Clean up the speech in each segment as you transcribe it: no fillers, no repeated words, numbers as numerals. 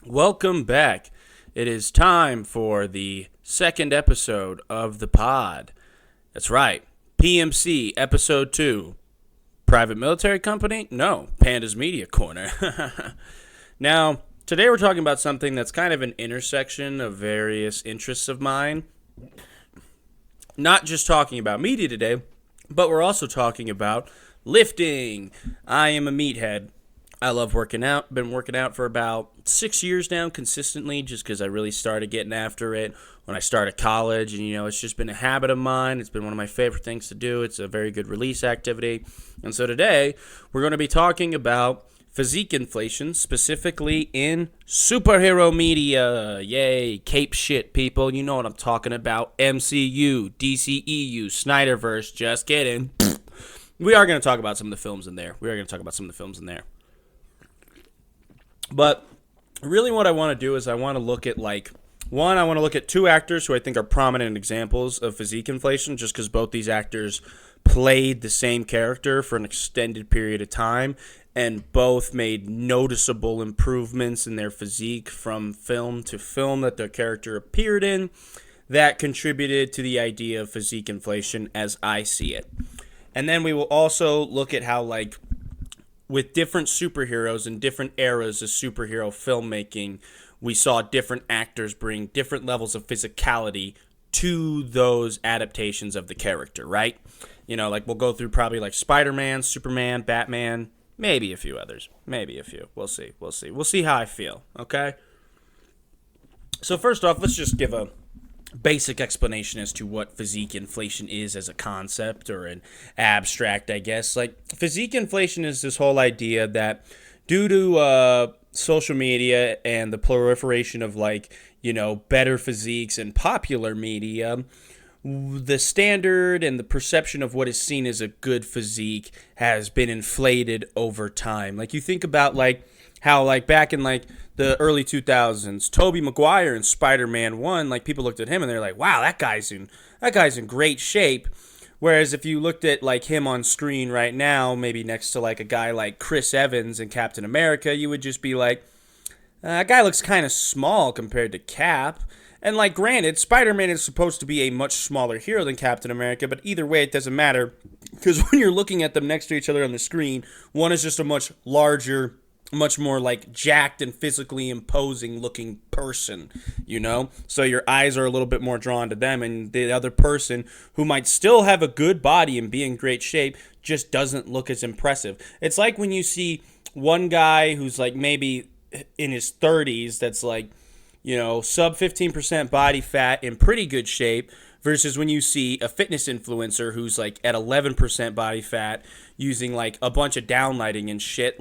Welcome back. It is time for the second episode of the pod. That's right, PMC Episode 2. Private Military Company? No, Panda's Media Corner. Now, today we're talking about something that's kind of an intersection of various interests of mine. Not just talking about media today, but we're also talking about lifting. I am a meathead. I love working out. Been working out for about 6 years now consistently just because I really started getting after it when I started college. And, it's just been a habit of mine. It's been one of my favorite things to do. It's a very good release activity. And so today, we're going to be talking about physique inflation, specifically in superhero media. Yay, cape shit, people. You know what I'm talking about. MCU, DCEU, Snyderverse, just kidding. We are going to talk about some of the films in there. But really what I want to do is I want to look at I want to look at two actors who I think are prominent examples of physique inflation just because both these actors played the same character for an extended period of time and both made noticeable improvements in their physique from film to film that their character appeared in that contributed to the idea of physique inflation as I see it. And then we will also look at how with different superheroes and different eras of superhero filmmaking, we saw different actors bring different levels of physicality to those adaptations of the character, right? We'll go through probably Spider-Man, Superman, Batman, maybe a few others. Maybe a few. We'll see. We'll see how I feel, okay? So first off, let's just give a basic explanation as to what physique inflation is as a concept or an abstract, I guess. Physique inflation is this whole idea that due to social media and the proliferation of better physiques in popular media, the standard and the perception of what is seen as a good physique has been inflated over time. You think about how back in the early 2000s, Tobey Maguire in Spider-Man 1, people looked at him and they're like, wow, that guy's in great shape. Whereas if you looked at him on screen right now, maybe next to a guy like Chris Evans in Captain America, you would just be like, that guy looks kind of small compared to Cap. And granted, Spider-Man is supposed to be a much smaller hero than Captain America, but either way, it doesn't matter. Because when you're looking at them next to each other on the screen, one is just a much larger, much more jacked and physically imposing looking person, So your eyes are a little bit more drawn to them, and the other person who might still have a good body and be in great shape just doesn't look as impressive. It's like when you see one guy who's maybe in his 30s that's sub 15% body fat in pretty good shape versus when you see a fitness influencer who's at 11% body fat using a bunch of downlighting and shit.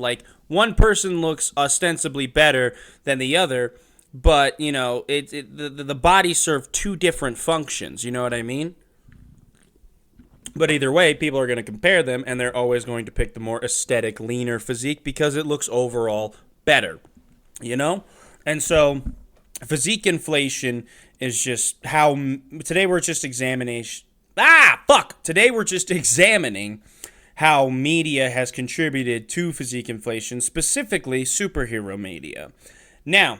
One person looks ostensibly better than the other, but the body serve two different functions. You know what I mean? But either way, people are going to compare them, and they're always going to pick the more aesthetic, leaner physique because it looks overall better. And so physique inflation is just how today we're just examining how media has contributed to physique inflation, specifically superhero media. Now,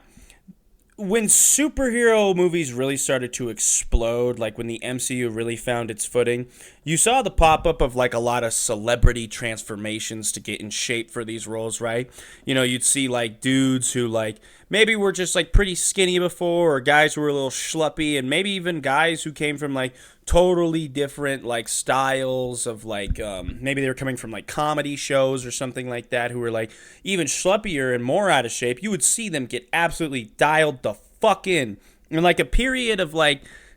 when superhero movies really started to explode, when the MCU really found its footing, you saw the pop-up of a lot of celebrity transformations to get in shape for these roles, right? You'd see dudes who maybe were just pretty skinny before, or guys who were a little schluppy, and maybe even guys who came from totally different styles of maybe they were coming from comedy shows or something like that, who were even schluppier and more out of shape. You would see them get absolutely dialed the fuck in a period of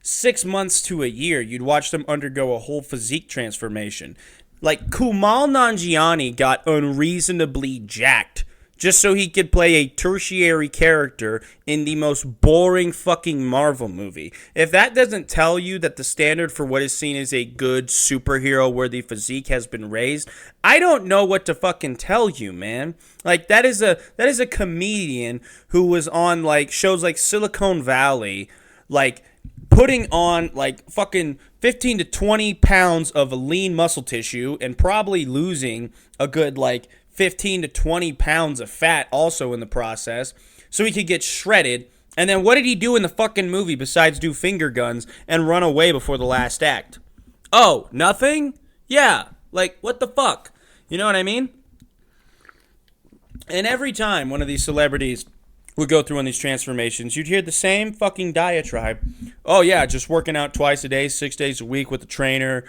6 months to a year. You'd watch them undergo a whole physique transformation. Kumail Nanjiani got unreasonably jacked just so he could play a tertiary character in the most boring fucking Marvel movie. If that doesn't tell you that the standard for what is seen as a good superhero-worthy physique has been raised, I don't know what to fucking tell you, man. That is a comedian who was on shows like Silicon Valley, putting on fucking 15 to 20 pounds of lean muscle tissue and probably losing a good 15 to 20 pounds of fat also in the process, so he could get shredded. And then what did he do in the fucking movie besides do finger guns and run away before the last act? Oh, nothing? Yeah. Like, what the fuck? You know what I mean? And every time one of these celebrities would go through on these transformations, you'd hear the same fucking diatribe. Oh, yeah, just working out twice a day, 6 days a week with a trainer,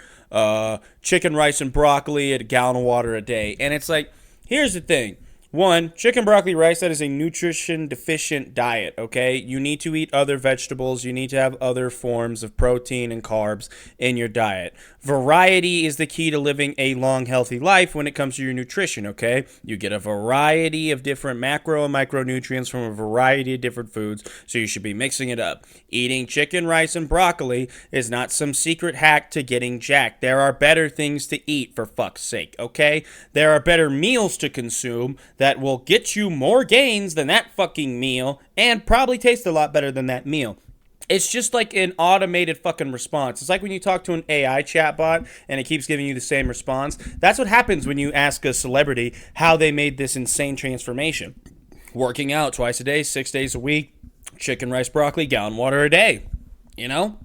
chicken, rice, and broccoli, and a gallon of water a day. And it's like, here's the thing. One, chicken, broccoli, rice, that is a nutrition-deficient diet, okay? You need to eat other vegetables. You need to have other forms of protein and carbs in your diet. Variety is the key to living a long, healthy life when it comes to your nutrition, okay? You get a variety of different macro and micronutrients from a variety of different foods, so you should be mixing it up. Eating chicken, rice, and broccoli is not some secret hack to getting jacked. There are better things to eat, for fuck's sake, okay? There are better meals to consume that will get you more gains than that fucking meal and probably taste a lot better than that meal. It's just like an automated fucking response. It's like when you talk to an AI chatbot and it keeps giving you the same response. That's what happens when you ask a celebrity how they made this insane transformation. Working out twice a day, 6 days a week, chicken, rice, broccoli, gallon water a day. You know?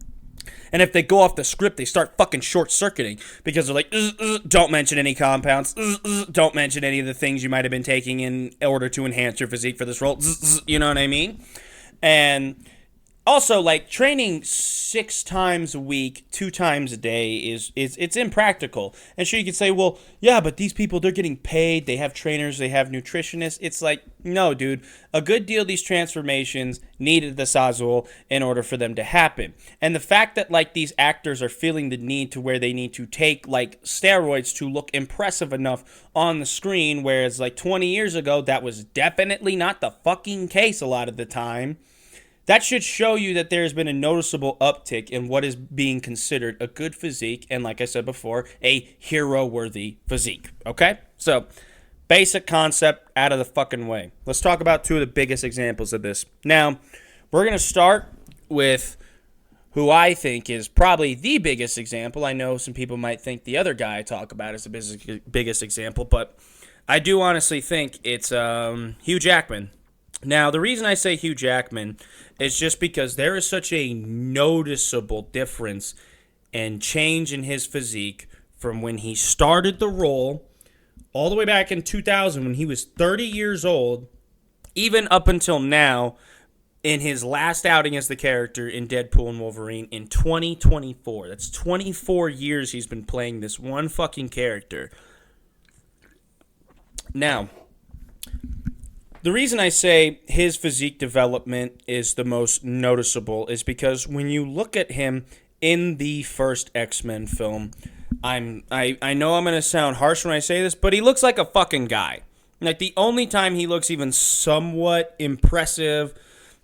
And if they go off the script, they start fucking short-circuiting because they're like, don't mention any compounds, don't mention any of the things you might have been taking in order to enhance your physique for this role, you know what I mean? And also, like, training 6 times a week, 2 times a day it's impractical. And sure, you could say, well, yeah, but these people, they're getting paid, they have trainers, they have nutritionists. It's like, no, dude, a good deal of these transformations needed the sazul in order for them to happen. And the fact that, like, these actors are feeling the need to where they need to take, like, steroids to look impressive enough on the screen, whereas, like, 20 years ago, that was definitely not the fucking case a lot of the time. That should show you that there's been a noticeable uptick in what is being considered a good physique and, like I said before, a hero-worthy physique, okay? So, basic concept out of the fucking way. Let's talk about 2 of the biggest examples of this. Now, we're going to start with who I think is probably the biggest example. I know some people might think the other guy I talk about is the biggest example, but I do honestly think it's Hugh Jackman. Now, the reason I say Hugh Jackman is just because there is such a noticeable difference and change in his physique from when he started the role all the way back in 2000 when he was 30 years old, even up until now in his last outing as the character in Deadpool and Wolverine in 2024. That's 24 years he's been playing this one fucking character. Now, the reason I say his physique development is the most noticeable is because when you look at him in the first X-Men film, I know I'm going to sound harsh when I say this, but he looks like a fucking guy. Like, the only time he looks even somewhat impressive,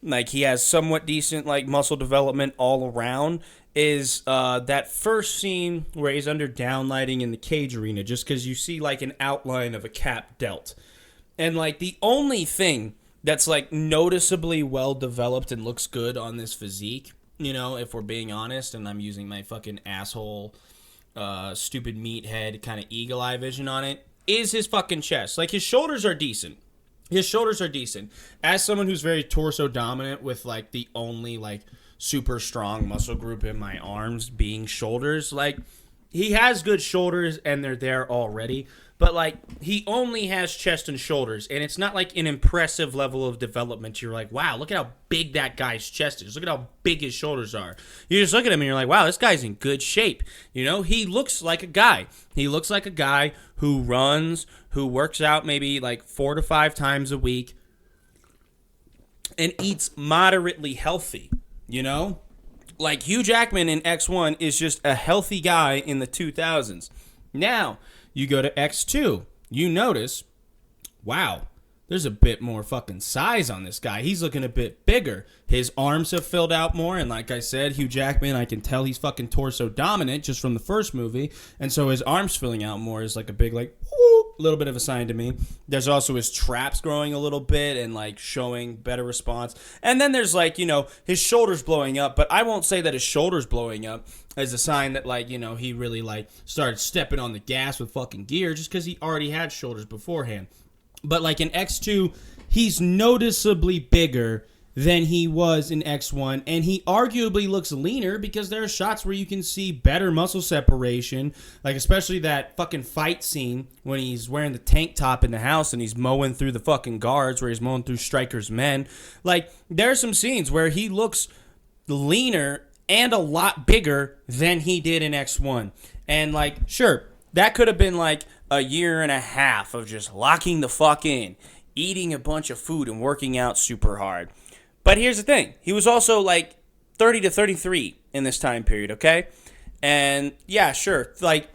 like he has somewhat decent, like, muscle development all around, is that first scene where he's under downlighting in the cage arena, just because you see, like, an outline of a cap delt. And, like, the only thing that's, like, noticeably well-developed and looks good on this physique, you know, if we're being honest, and I'm using my fucking asshole, stupid meathead kind of eagle-eye vision on it, is his fucking chest. Like, his shoulders are decent. As someone who's very torso-dominant with, like, the only, like, super strong muscle group in my arms being shoulders, like, he has good shoulders, and they're there already. But, like, he only has chest and shoulders, and it's not, like, an impressive level of development. You're like, wow, look at how big that guy's chest is. Look at how big his shoulders are. You just look at him, and you're like, wow, this guy's in good shape. You know, he looks like a guy. He looks like a guy who runs, who works out maybe, like, 4 to 5 times a week, and eats moderately healthy, you know? Like, Hugh Jackman in X1 is just a healthy guy in the 2000s. Now, you go to X2, you notice, wow, there's a bit more fucking size on this guy. He's looking a bit bigger. His arms have filled out more, and like I said, Hugh Jackman, I can tell he's fucking torso dominant just from the first movie, and so his arms filling out more is like a big, like, whoop, little bit of a sign to me. There's also his traps growing a little bit and, like, showing better response. And then there's, like, you know, his shoulders blowing up, but I won't say that his shoulders blowing up as a sign that, like, you know, he really, like, started stepping on the gas with fucking gear just because he already had shoulders beforehand. But, like, in X2, he's noticeably bigger than he was in X1, and he arguably looks leaner because there are shots where you can see better muscle separation, like especially that fucking fight scene when he's wearing the tank top in the house and he's mowing through the fucking guards, where he's mowing through Stryker's men. Like, there are some scenes where he looks leaner and a lot bigger than he did in X1. And, like, sure, that could have been like a year and a half of just locking the fuck in, eating a bunch of food and working out super hard. But here's the thing. He was also like 30 to 33 in this time period, okay? And yeah, sure. Like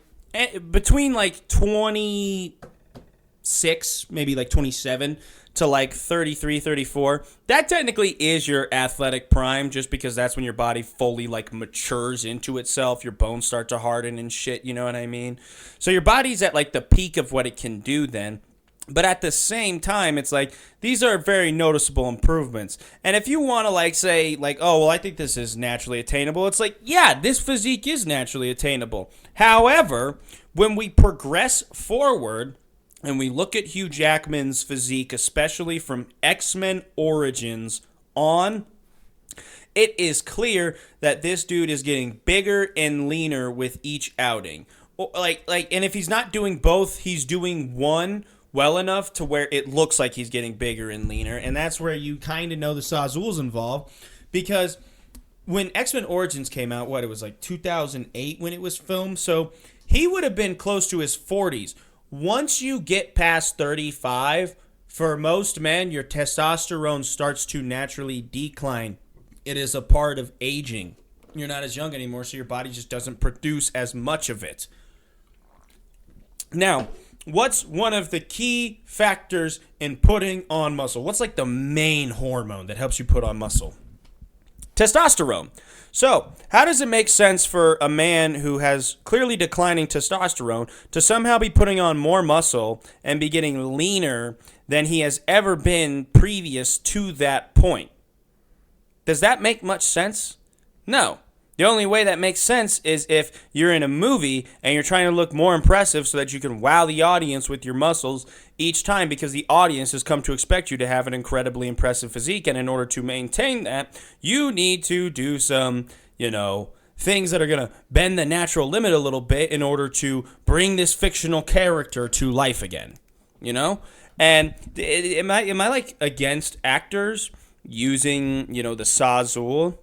between like 26, maybe like 27 to like 33, 34, that technically is your athletic prime, just because that's when your body fully like matures into itself. Your bones start to harden and shit, you know what I mean? So your body's at like the peak of what it can do then. But at the same time, it's like, these are very noticeable improvements. And if you want to, like, say, like, oh, well, I think this is naturally attainable, it's like, yeah, this physique is naturally attainable. However, when we progress forward and we look at Hugh Jackman's physique, especially from X-Men Origins on, it is clear that this dude is getting bigger and leaner with each outing. And if he's not doing both, he's doing one well enough to where it looks like he's getting bigger and leaner. And that's where you kind of know the Sazul's involved. Because when X-Men Origins came out, it was like 2008 when it was filmed. So he would have been close to his 40s. Once you get past 35, for most men, your testosterone starts to naturally decline. It is a part of aging. You're not as young anymore, so your body just doesn't produce as much of it. Now, what's one of the key factors in putting on muscle? What's like the main hormone that helps you put on muscle? Testosterone. So, how does it make sense for a man who has clearly declining testosterone to somehow be putting on more muscle and be getting leaner than he has ever been previous to that point? Does that make much sense? No. The only way that makes sense is if you're in a movie and you're trying to look more impressive so that you can wow the audience with your muscles each time, because the audience has come to expect you to have an incredibly impressive physique. And in order to maintain that, you need to do some, things that are going to bend the natural limit a little bit in order to bring this fictional character to life again, And am I like against actors using, the Sazul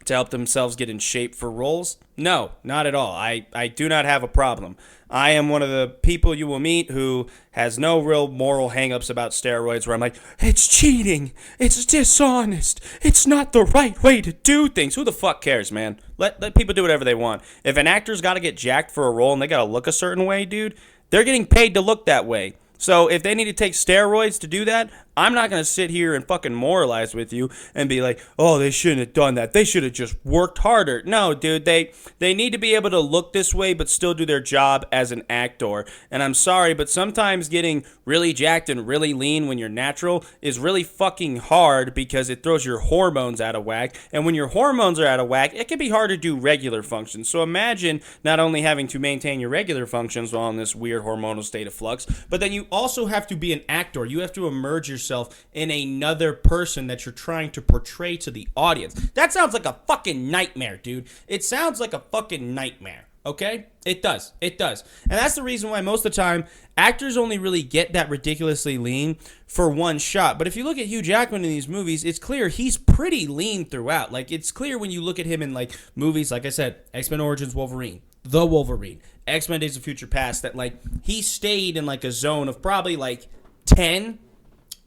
to help themselves get in shape for roles? No, not at all. I do not have a problem. I am one of the people you will meet who has no real moral hangups about steroids, where I'm like, it's cheating, it's dishonest, it's not the right way to do things. Who the fuck cares, man? Let people do whatever they want. If an actor's got to get jacked for a role and they got to look a certain way, dude, they're getting paid to look that way. So if they need to take steroids to do that, I'm not going to sit here and fucking moralize with you and be like, oh, they shouldn't have done that. They should have just worked harder. No, dude, they need to be able to look this way but still do their job as an actor. And I'm sorry, but sometimes getting really jacked and really lean when you're natural is really fucking hard, because it throws your hormones out of whack. And when your hormones are out of whack, it can be hard to do regular functions. So imagine not only having to maintain your regular functions while in this weird hormonal state of flux, but then you also have to be an actor. You have to immerse yourself in another person that you're trying to portray to the audience. That sounds like a fucking nightmare, dude. It sounds like a fucking nightmare, okay? It does. It does. And that's the reason why most of the time actors only really get that ridiculously lean for one shot. But if you look at Hugh Jackman in these movies, it's clear he's pretty lean throughout. Like, it's clear when you look at him in, like, movies, like I said, X-Men Origins Wolverine, The Wolverine, X-Men Days of Future Past, that, like, he stayed in, like, a zone of probably, like, 10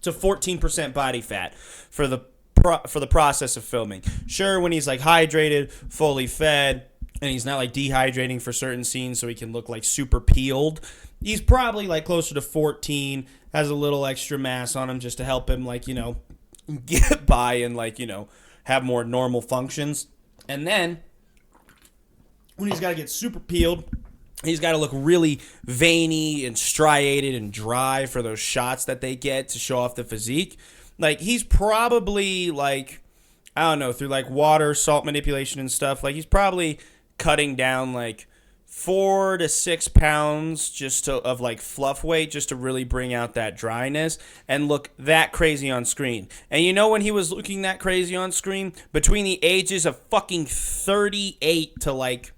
to 14% body fat for the process of filming. Sure, when he's, like, hydrated, fully fed, and he's not, like, dehydrating for certain scenes so he can look, like, super peeled, he's probably, like, closer to 14, has a little extra mass on him just to help him, like, get by and, like, have more normal functions. And then when he's got to get super peeled, he's got to look really veiny and striated and dry for those shots that they get to show off the physique. Like, he's probably, like, I don't know, through, like, water, salt manipulation and stuff, like, he's probably cutting down, like, 4 to 6 pounds of like fluff weight just to really bring out that dryness and look that crazy on screen. And you know when he was looking that crazy on screen? Between the ages of fucking 38 to like,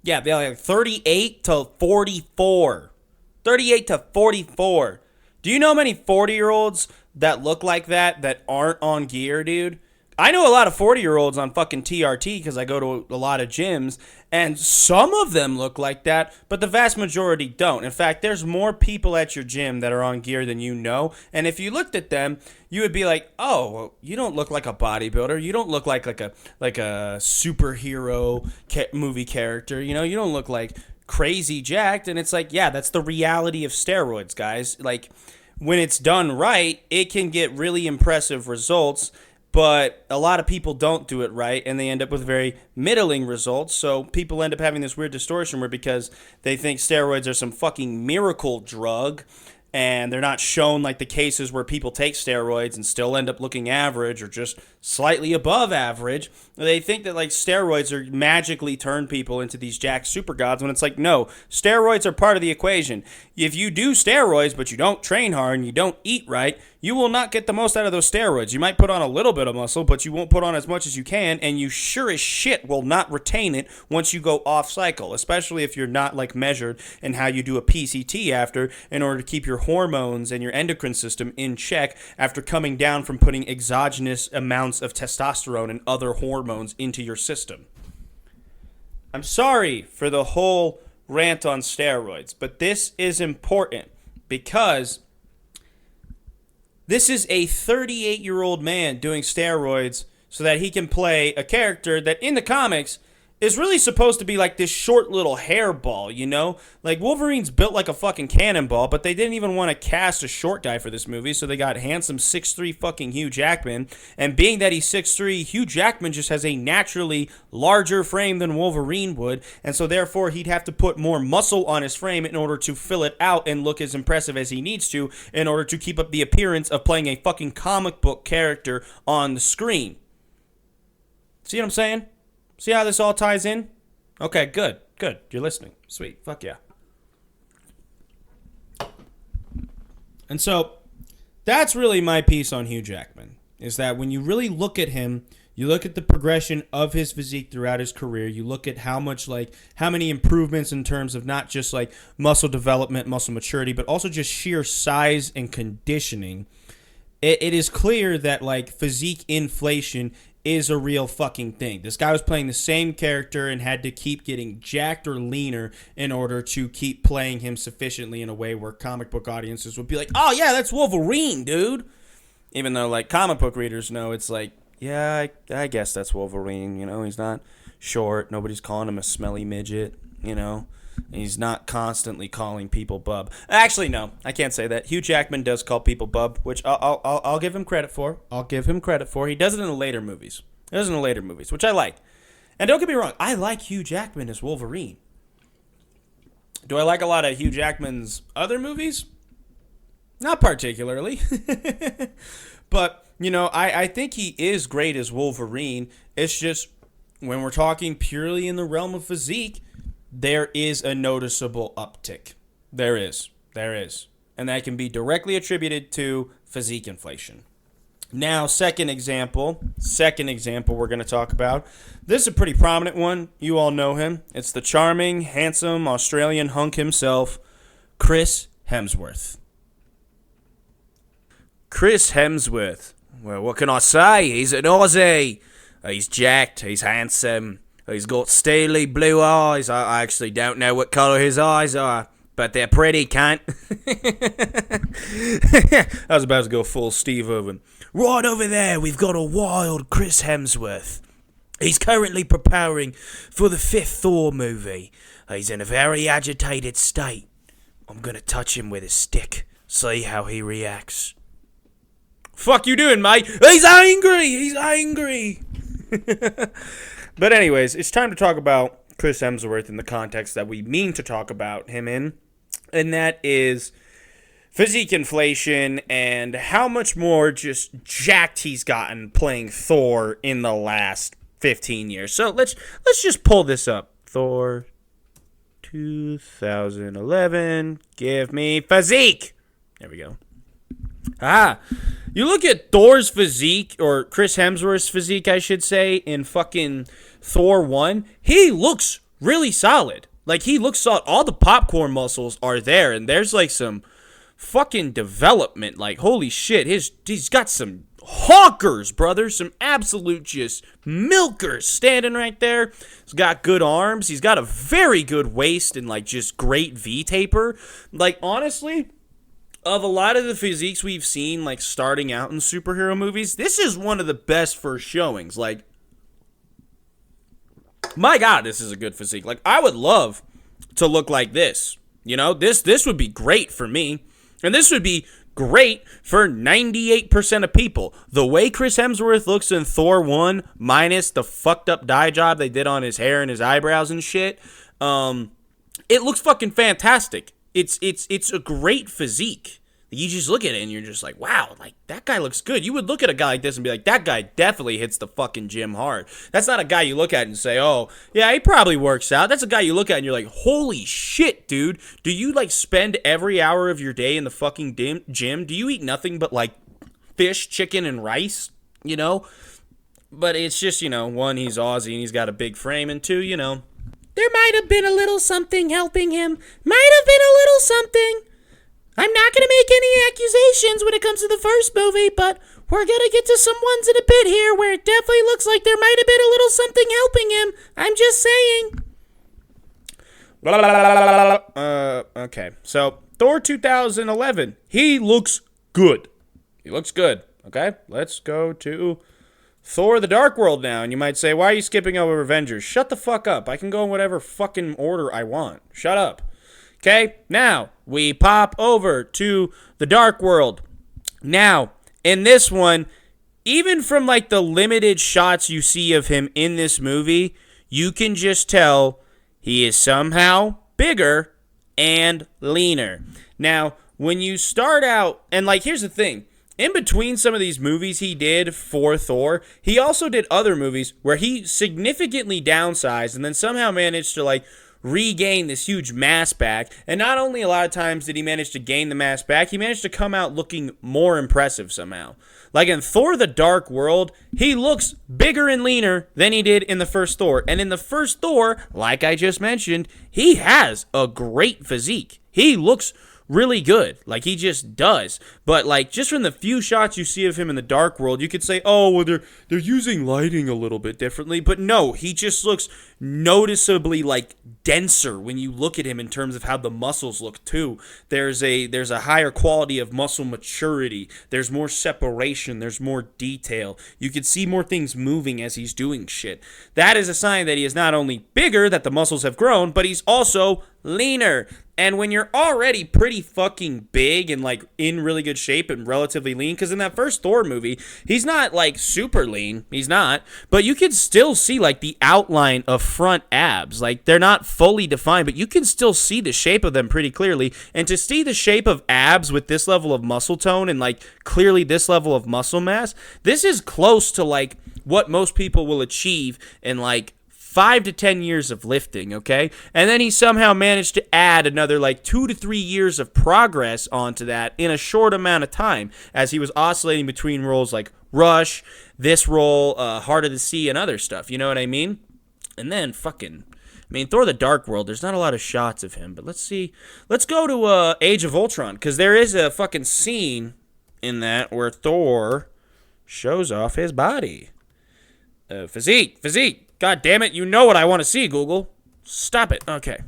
yeah, they're like 38 to 44. 38 to 44. Do you know how many 40-year-olds that look like that aren't on gear, dude? I know a lot of 40-year-olds on fucking TRT because I go to a lot of gyms, and some of them look like that, but the vast majority don't. In fact, there's more people at your gym that are on gear than you know, and if you looked at them, you would be like, oh, well, you don't look like a bodybuilder. You don't look like a superhero movie character. You know, you don't look like crazy jacked. And it's like, yeah, that's the reality of steroids, guys. Like, when it's done right, it can get really impressive results, but a lot of people don't do it right, and they end up with very middling results. So people end up having this weird distortion where because they think steroids are some fucking miracle drug, and they're not shown like the cases where people take steroids and still end up looking average or just slightly above average. They think that like steroids are magically turn people into these jacked super gods when it's like, no, steroids are part of the equation. If you do steroids but you don't train hard and you don't eat right, you will not get the most out of those steroids. You might put on a little bit of muscle, but you won't put on as much as you can, and you sure as shit will not retain it once you go off cycle, especially if you're not like measured in how you do a PCT after in order to keep your hormones and your endocrine system in check after coming down from putting exogenous amounts of testosterone and other hormones into your system. I'm sorry for the whole rant on steroids, but this is important because this is a 38-year-old man doing steroids so that he can play a character that in the comics is really supposed to be like this short little hairball, you know? Like, Wolverine's built like a fucking cannonball, but they didn't even want to cast a short guy for this movie, so they got handsome 6'3" fucking Hugh Jackman. And being that he's 6'3", Hugh Jackman just has a naturally larger frame than Wolverine would, and so therefore he'd have to put more muscle on his frame in order to fill it out and look as impressive as he needs to in order to keep up the appearance of playing a fucking comic book character on the screen. See what I'm saying? See how this all ties in? Okay, good. You're listening. Sweet. Fuck yeah. And so, that's really my piece on Hugh Jackman, is that when you really look at him, you look at the progression of his physique throughout his career, you look at how many improvements in terms of not just like muscle development, muscle maturity, but also just sheer size and conditioning. It is clear that like physique inflation is a real fucking thing. This guy was playing the same character and had to keep getting jacked or leaner in order to keep playing him sufficiently in a way where comic book audiences would be like, oh yeah, that's Wolverine, dude. Even though like comic book readers know it's like, yeah, I guess that's Wolverine, you know, he's not short, nobody's calling him a smelly midget, you know. He's not constantly calling people bub. Actually, no, I can't say that. Hugh Jackman does call people bub, which I'll give him credit for. He does it in the later movies. Which I like. And don't get me wrong, I like Hugh Jackman as Wolverine. Do I like a lot of Hugh Jackman's other movies? Not particularly. But, you know, I think he is great as Wolverine. It's just, when we're talking purely in the realm of physique, there is a noticeable uptick. There is. And that can be directly attributed to physique inflation. Now, second example we're going to talk about. This is a pretty prominent one. You all know him. It's the charming, handsome Australian hunk himself, Chris Hemsworth. Chris Hemsworth. Well, what can I say? He's an Aussie. He's jacked. He's handsome. He's got steely blue eyes. I actually don't know what colour his eyes are, but they're pretty, cunt. I was about to go full Steve Irwin. Right over there, we've got a wild Chris Hemsworth. He's currently preparing for the 5th Thor movie. He's in a very agitated state. I'm going to touch him with a stick, see how he reacts. Fuck you doing, mate? He's angry! But anyways, it's time to talk about Chris Hemsworth in the context that we mean to talk about him in, and that is physique inflation and how much more just jacked he's gotten playing Thor in the last 15 years. So let's just pull this up. Thor 2011. Give me Physique. There we go. You look at Thor's physique, or Chris Hemsworth's physique, I should say, in fucking Thor 1. He looks really solid. Like, he looks solid. All the popcorn muscles are there, and there's, like, some fucking development. Like, holy shit, he's got some hawkers, brother. Some absolute just milkers standing right there. He's got good arms. He's got a very good waist and, like, just great V-taper. Like, honestly, of a lot of the physiques we've seen, like, starting out in superhero movies, this is one of the best first showings. Like, my God, this is a good physique. Like, I would love to look like this. You know, this would be great for me. And this would be great for 98% of people. The way Chris Hemsworth looks in Thor 1, minus the fucked up dye job they did on his hair and his eyebrows and shit, it looks fucking fantastic. It's a great physique. You just look at it and you're just like, wow, like, that guy looks good. You would look at a guy like this and be like, that guy definitely hits the fucking gym hard. That's not a guy you look at and say, oh, yeah, he probably works out. That's a guy you look at and you're like, holy shit, dude. Do you, like, spend every hour of your day in the fucking gym? Do you eat nothing but, like, fish, chicken, and rice? You know? But it's just, you know, one, he's Aussie and he's got a big frame, and two, you know, there might have been a little something helping him. Might have been a little something. I'm not going to make any accusations when it comes to the first movie, but we're going to get to some ones in a bit here where it definitely looks like there might have been a little something helping him. I'm just saying. Okay, so Thor 2011. He looks good. He looks good. Okay, let's go to Thor the Dark World now. And you might say, why are you skipping over Avengers? Shut the fuck up. I can go in whatever fucking order I want. Shut up. Okay, now we pop over to the Dark World. Now, in this one, even from like the limited shots you see of him in this movie, you can just tell he is somehow bigger and leaner. Now, when you start out, and like, here's the thing. In between some of these movies he did for Thor, he also did other movies where he significantly downsized and then somehow managed to like regain this huge mass back. And not only a lot of times did he manage to gain the mass back, he managed to come out looking more impressive somehow. Like in Thor the Dark World, he looks bigger and leaner than he did in the first Thor. And in the first Thor, like I just mentioned, he has a great physique. He looks really good. Like, he just does. But, like, just from the few shots you see of him in the Dark World, you could say, oh, well, they're using lighting a little bit differently. But no, he just looks noticeably, like, denser when you look at him in terms of how the muscles look, too. There's a higher quality of muscle maturity. There's more separation. There's more detail. You could see more things moving as he's doing shit. That is a sign that he is not only bigger, that the muscles have grown, but he's also leaner. And when you're already pretty fucking big and, like, in really good shape and relatively lean, because in that first Thor movie, he's not, like, super lean. He's not. But you can still see, like, the outline of front abs. Like, they're not fully defined, but you can still see the shape of them pretty clearly. And to see the shape of abs with this level of muscle tone and, like, clearly this level of muscle mass, this is close to, like, what most people will achieve in, like, 5 to 10 years of lifting, okay? And then he somehow managed to add another like 2 to 3 years of progress onto that in a short amount of time as he was oscillating between roles like Rush, this role, Heart of the Sea, and other stuff, you know what I mean? And then Thor the Dark World, there's not a lot of shots of him, but let's see. Let's go to Age of Ultron, because there is a fucking scene in that where Thor shows off his body. Physique. God damn it, you know what I want to see, Google. Stop it. Okay.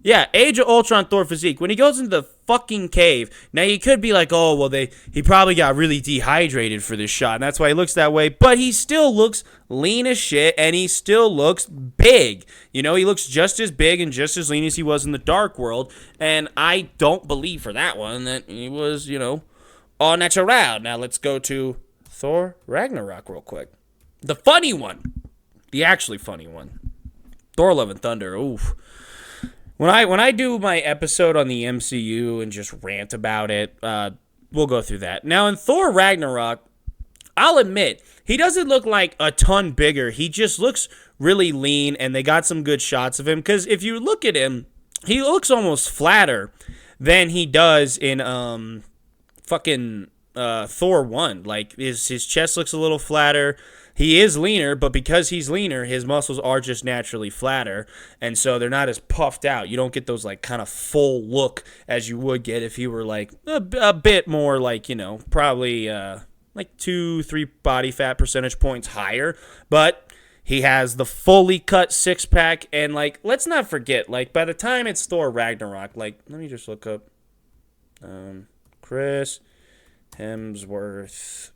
Yeah, Age of Ultron Thor physique. When he goes into the fucking cave, now you could be like, oh, well, he probably got really dehydrated for this shot, and that's why he looks that way. But he still looks lean as shit, and he still looks big. You know, he looks just as big and just as lean as he was in the Dark World, and I don't believe for that one that he was, you know, all natural. Now let's go to Thor Ragnarok real quick. The funny one. The actually funny one. Thor Love and Thunder. Oof. When I do my episode on the MCU and just rant about it, we'll go through that. Now, in Thor Ragnarok, I'll admit, he doesn't look like a ton bigger. He just looks really lean, and they got some good shots of him. Because if you look at him he looks almost flatter than he does in fucking Thor 1. Like his chest looks a little flatter. He is leaner, but because he's leaner, his muscles are just naturally flatter, and so they're not as puffed out. You don't get those like kind of full look as you would get if you were like a bit more like, probably like 2-3 body fat percentage points higher, but he has the fully cut six pack, and like let's not forget, like by the time it's Thor Ragnarok, like let me just look up Chris Hemsworth.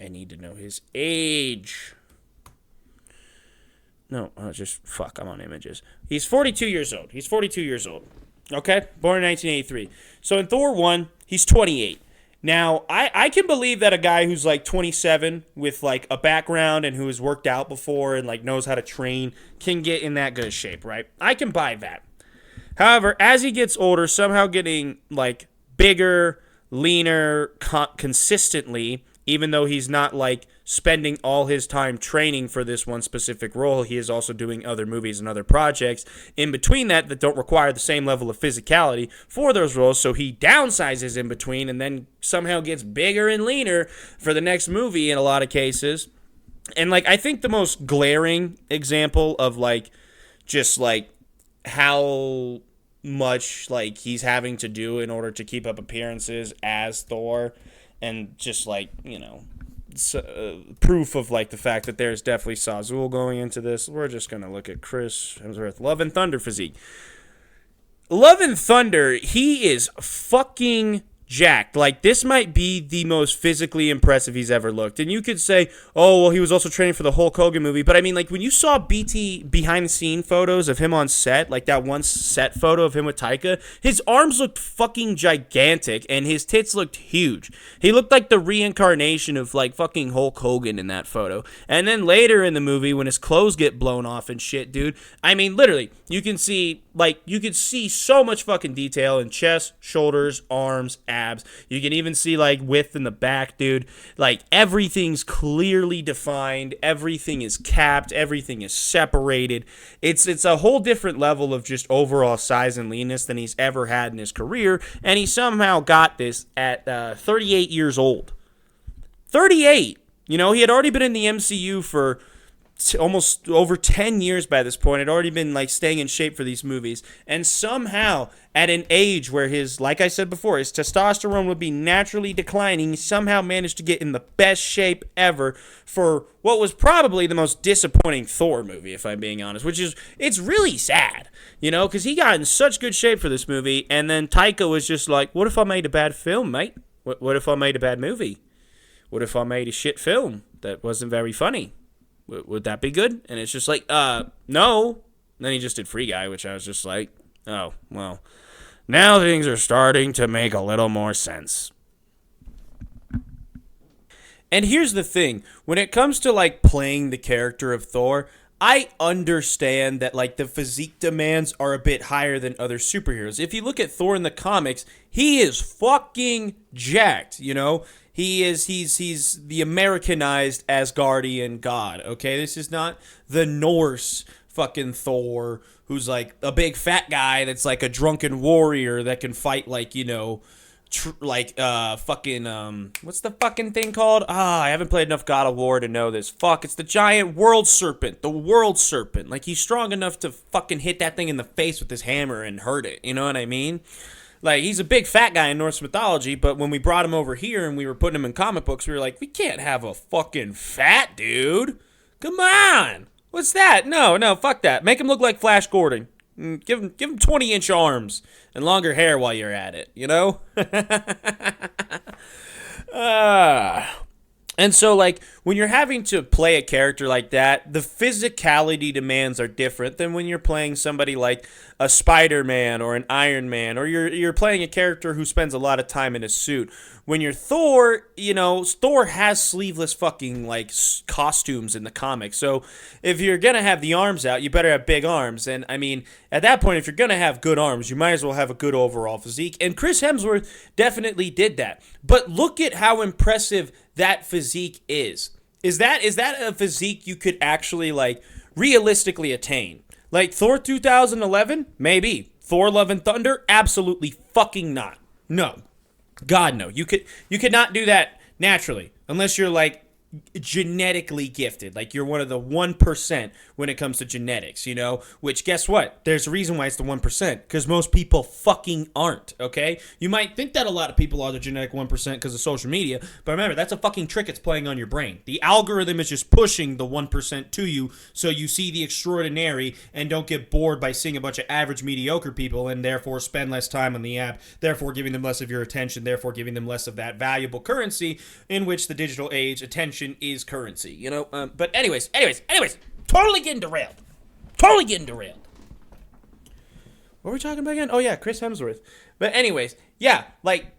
I need to know his age. No, I'm on images. He's 42 years old. Okay? Born in 1983. So in Thor 1, he's 28. Now, I can believe that a guy who's like 27 with like a background and who has worked out before and like knows how to train can get in that good of shape, right? I can buy that. However, as he gets older, somehow getting like bigger, leaner consistently, even though he's not like spending all his time training for this one specific role, he is also doing other movies and other projects in between that don't require the same level of physicality for those roles. So he downsizes in between and then somehow gets bigger and leaner for the next movie in a lot of cases. And like I think the most glaring example of like just like how much like he's having to do in order to keep up appearances as Thor, and just like proof of like the fact that there's definitely Sazul going into this. We're just gonna look at Chris Hemsworth, Love and Thunder physique. Love and Thunder, he is fucking jacked. Like, this might be the most physically impressive he's ever looked. And you could say, oh, well, he was also training for the Hulk Hogan movie. But, I mean, like, when you saw BT behind-the-scene photos of him on set, like that one set photo of him with Taika, his arms looked fucking gigantic, and his tits looked huge. He looked like the reincarnation of, like, fucking Hulk Hogan in that photo. And then later in the movie, when his clothes get blown off and shit, dude, I mean, literally, you can see, like, you could see so much fucking detail in chest, shoulders, arms, abs. You can even see like width in the back, dude. Like everything's clearly defined, everything is capped, everything is separated. It's a whole different level of just overall size and leanness than he's ever had in his career, and he somehow got this at 38 years old. 38. You know, he had already been in the MCU for almost over 10 years by this point. Had already been like staying in shape for these movies, and somehow at an age where his, like I said before, his testosterone would be naturally declining, he somehow managed to get in the best shape ever for what was probably the most disappointing Thor movie, if I'm being honest, which is, it's really sad, you know, because he got in such good shape for this movie, and then Taika was just like, what if I made a bad film, mate? What if I made a bad movie? What if I made a shit film that wasn't very funny? Would that be good? And it's just like, no. And then he just did Free Guy, which I was just like, oh, well, now things are starting to make a little more sense. And here's the thing. When it comes to, like, playing the character of Thor, I understand that, like, the physique demands are a bit higher than other superheroes. If you look at Thor in the comics, he is fucking jacked, you know? He's the Americanized Asgardian god, okay? This is not the Norse fucking Thor who's like a big fat guy that's like a drunken warrior that can fight like, you know, what's the fucking thing called? I haven't played enough God of War to know this. Fuck, it's the giant world serpent. The world serpent. Like, he's strong enough to fucking hit that thing in the face with his hammer and hurt it. You know what I mean? Like, he's a big fat guy in Norse mythology, but when we brought him over here and we were putting him in comic books, we were like, we can't have a fucking fat dude. Come on. What's that? No, fuck that. Make him look like Flash Gordon. Give him 20-inch arms and longer hair while you're at it, you know? And so, like, when you're having to play a character like that, the physicality demands are different than when you're playing somebody like a Spider-Man or an Iron Man, or you're playing a character who spends a lot of time in a suit. When you're Thor, you know, Thor has sleeveless fucking, like, costumes in the comics. So if you're going to have the arms out, you better have big arms. And, I mean, at that point, if you're going to have good arms, you might as well have a good overall physique. And Chris Hemsworth definitely did that. But look at how impressive that physique is. Is that a physique you could actually, like, realistically attain? Like, Thor 2011? Maybe. Thor: Love and Thunder? Absolutely fucking not. No. God, no. You could not do that naturally unless you're like genetically gifted. Like you're one of the 1% when it comes to genetics, you know? Which, guess what? There's a reason why it's the 1%, because most people fucking aren't, okay? You might think that a lot of people are the genetic 1% because of social media, but remember, that's a fucking trick it's playing on your brain. The algorithm is just pushing the 1% to you so you see the extraordinary and don't get bored by seeing a bunch of average, mediocre people and therefore spend less time on the app, therefore giving them less of your attention, therefore giving them less of that valuable currency in which the digital age attention is currency, you know? But anyways, totally getting derailed. What were we talking about again? Oh yeah, Chris Hemsworth. But anyways, yeah, like,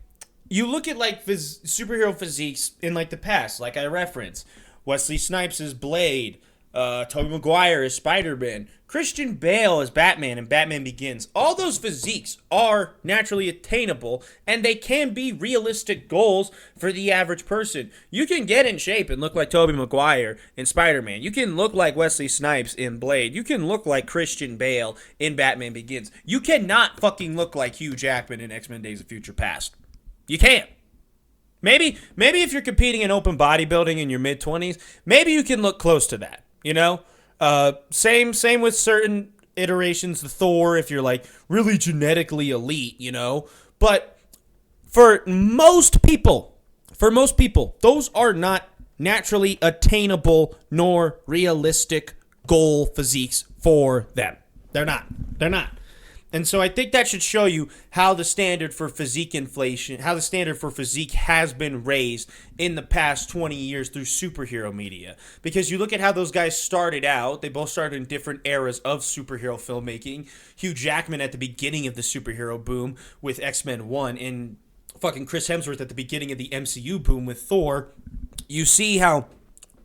you look at like superhero physiques in like the past, like I referenced, Wesley Snipes as Blade, Tobey Maguire as Spider-Man, Christian Bale as Batman in Batman Begins. All those physiques are naturally attainable, and they can be realistic goals for the average person. You can get in shape and look like Tobey Maguire in Spider-Man. You can look like Wesley Snipes in Blade. You can look like Christian Bale in Batman Begins. You cannot fucking look like Hugh Jackman in X-Men Days of Future Past. You can't. Maybe if you're competing in open bodybuilding in your mid-20s, maybe you can look close to that. You know, same with certain iterations of Thor if you're like really genetically elite, you know. But for most people, those are not naturally attainable nor realistic goal physiques for them. They're not. And so I think that should show you how the standard for physique has been raised in the past 20 years through superhero media. Because you look at how those guys started out, they both started in different eras of superhero filmmaking. Hugh Jackman at the beginning of the superhero boom with X-Men 1, and fucking Chris Hemsworth at the beginning of the MCU boom with Thor. You see how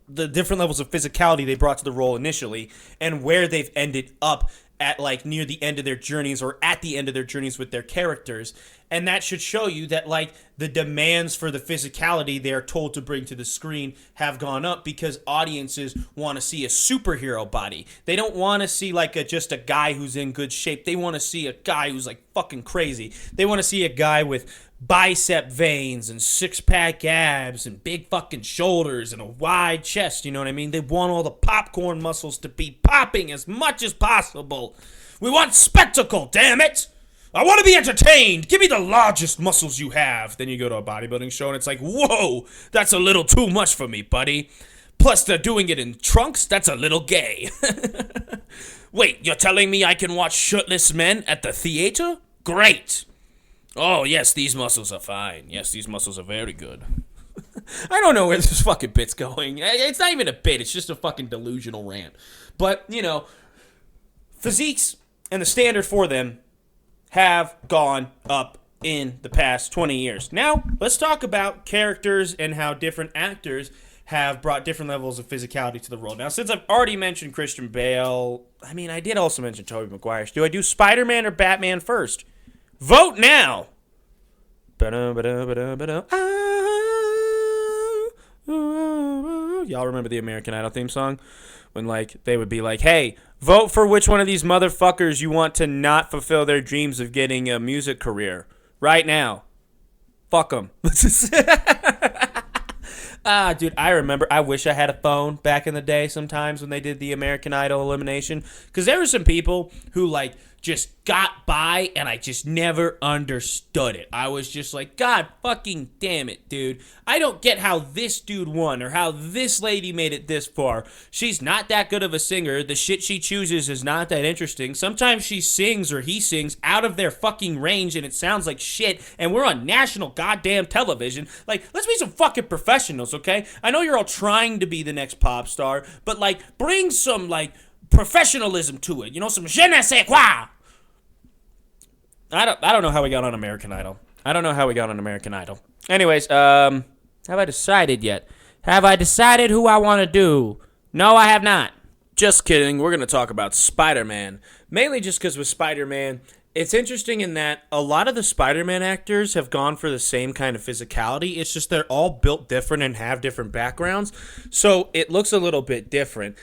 the different levels of physicality they brought to the role initially and where they've ended up at like near the end of their journeys or at the end of their journeys with their characters. And that should show you that like the demands for the physicality they're told to bring to the screen have gone up because audiences want to see a superhero body. They don't want to see like just a guy who's in good shape. They want to see a guy who's like fucking crazy. They want to see a guy with bicep veins and six-pack abs and big fucking shoulders and a wide chest, you know what I mean? They want all the popcorn muscles to be popping as much as possible. We want spectacle, damn it! I want to be entertained! Give me the largest muscles you have! Then you go to a bodybuilding show and it's like, whoa, that's a little too much for me, buddy. Plus they're doing it in trunks? That's a little gay. Wait, you're telling me I can watch shirtless men at the theater? Great! Oh, yes, these muscles are fine. Yes, these muscles are very good. I don't know where this fucking bit's going. It's not even a bit. It's just a fucking delusional rant. But, you know, physiques and the standard for them have gone up in the past 20 years. Now, let's talk about characters and how different actors have brought different levels of physicality to the role. Now, since I've already mentioned Christian Bale, I mean, I did also mention Tobey Maguire. Do I do Spider-Man or Batman first? Vote now! Y'all remember the American Idol theme song? When, like, they would be like, hey, vote for which one of these motherfuckers you want to not fulfill their dreams of getting a music career. Right now. Fuck them. Dude, I remember. I wish I had a phone back in the day sometimes when they did the American Idol elimination. Because there were some people who, like, just got by and I just never understood it. I was just like, God fucking damn it, dude. I don't get how this dude won or how this lady made it this far. She's not that good of a singer. The shit she chooses is not that interesting. Sometimes she sings or he sings out of their fucking range and it sounds like shit, and we're on national goddamn television. Like, let's be some fucking professionals, okay? I know you're all trying to be the next pop star, but like, bring some like professionalism to it, you know, some je ne sais quoi. I don't know how we got on American Idol. Anyways, have I decided yet? Have I decided who I want to do? No, I have not. Just kidding. We're going to talk about Spider-Man. Mainly just because with Spider-Man, It's interesting in that a lot of the Spider-Man actors have gone for the same kind of physicality. It's just they're all built different and have different backgrounds. So it looks a little bit different.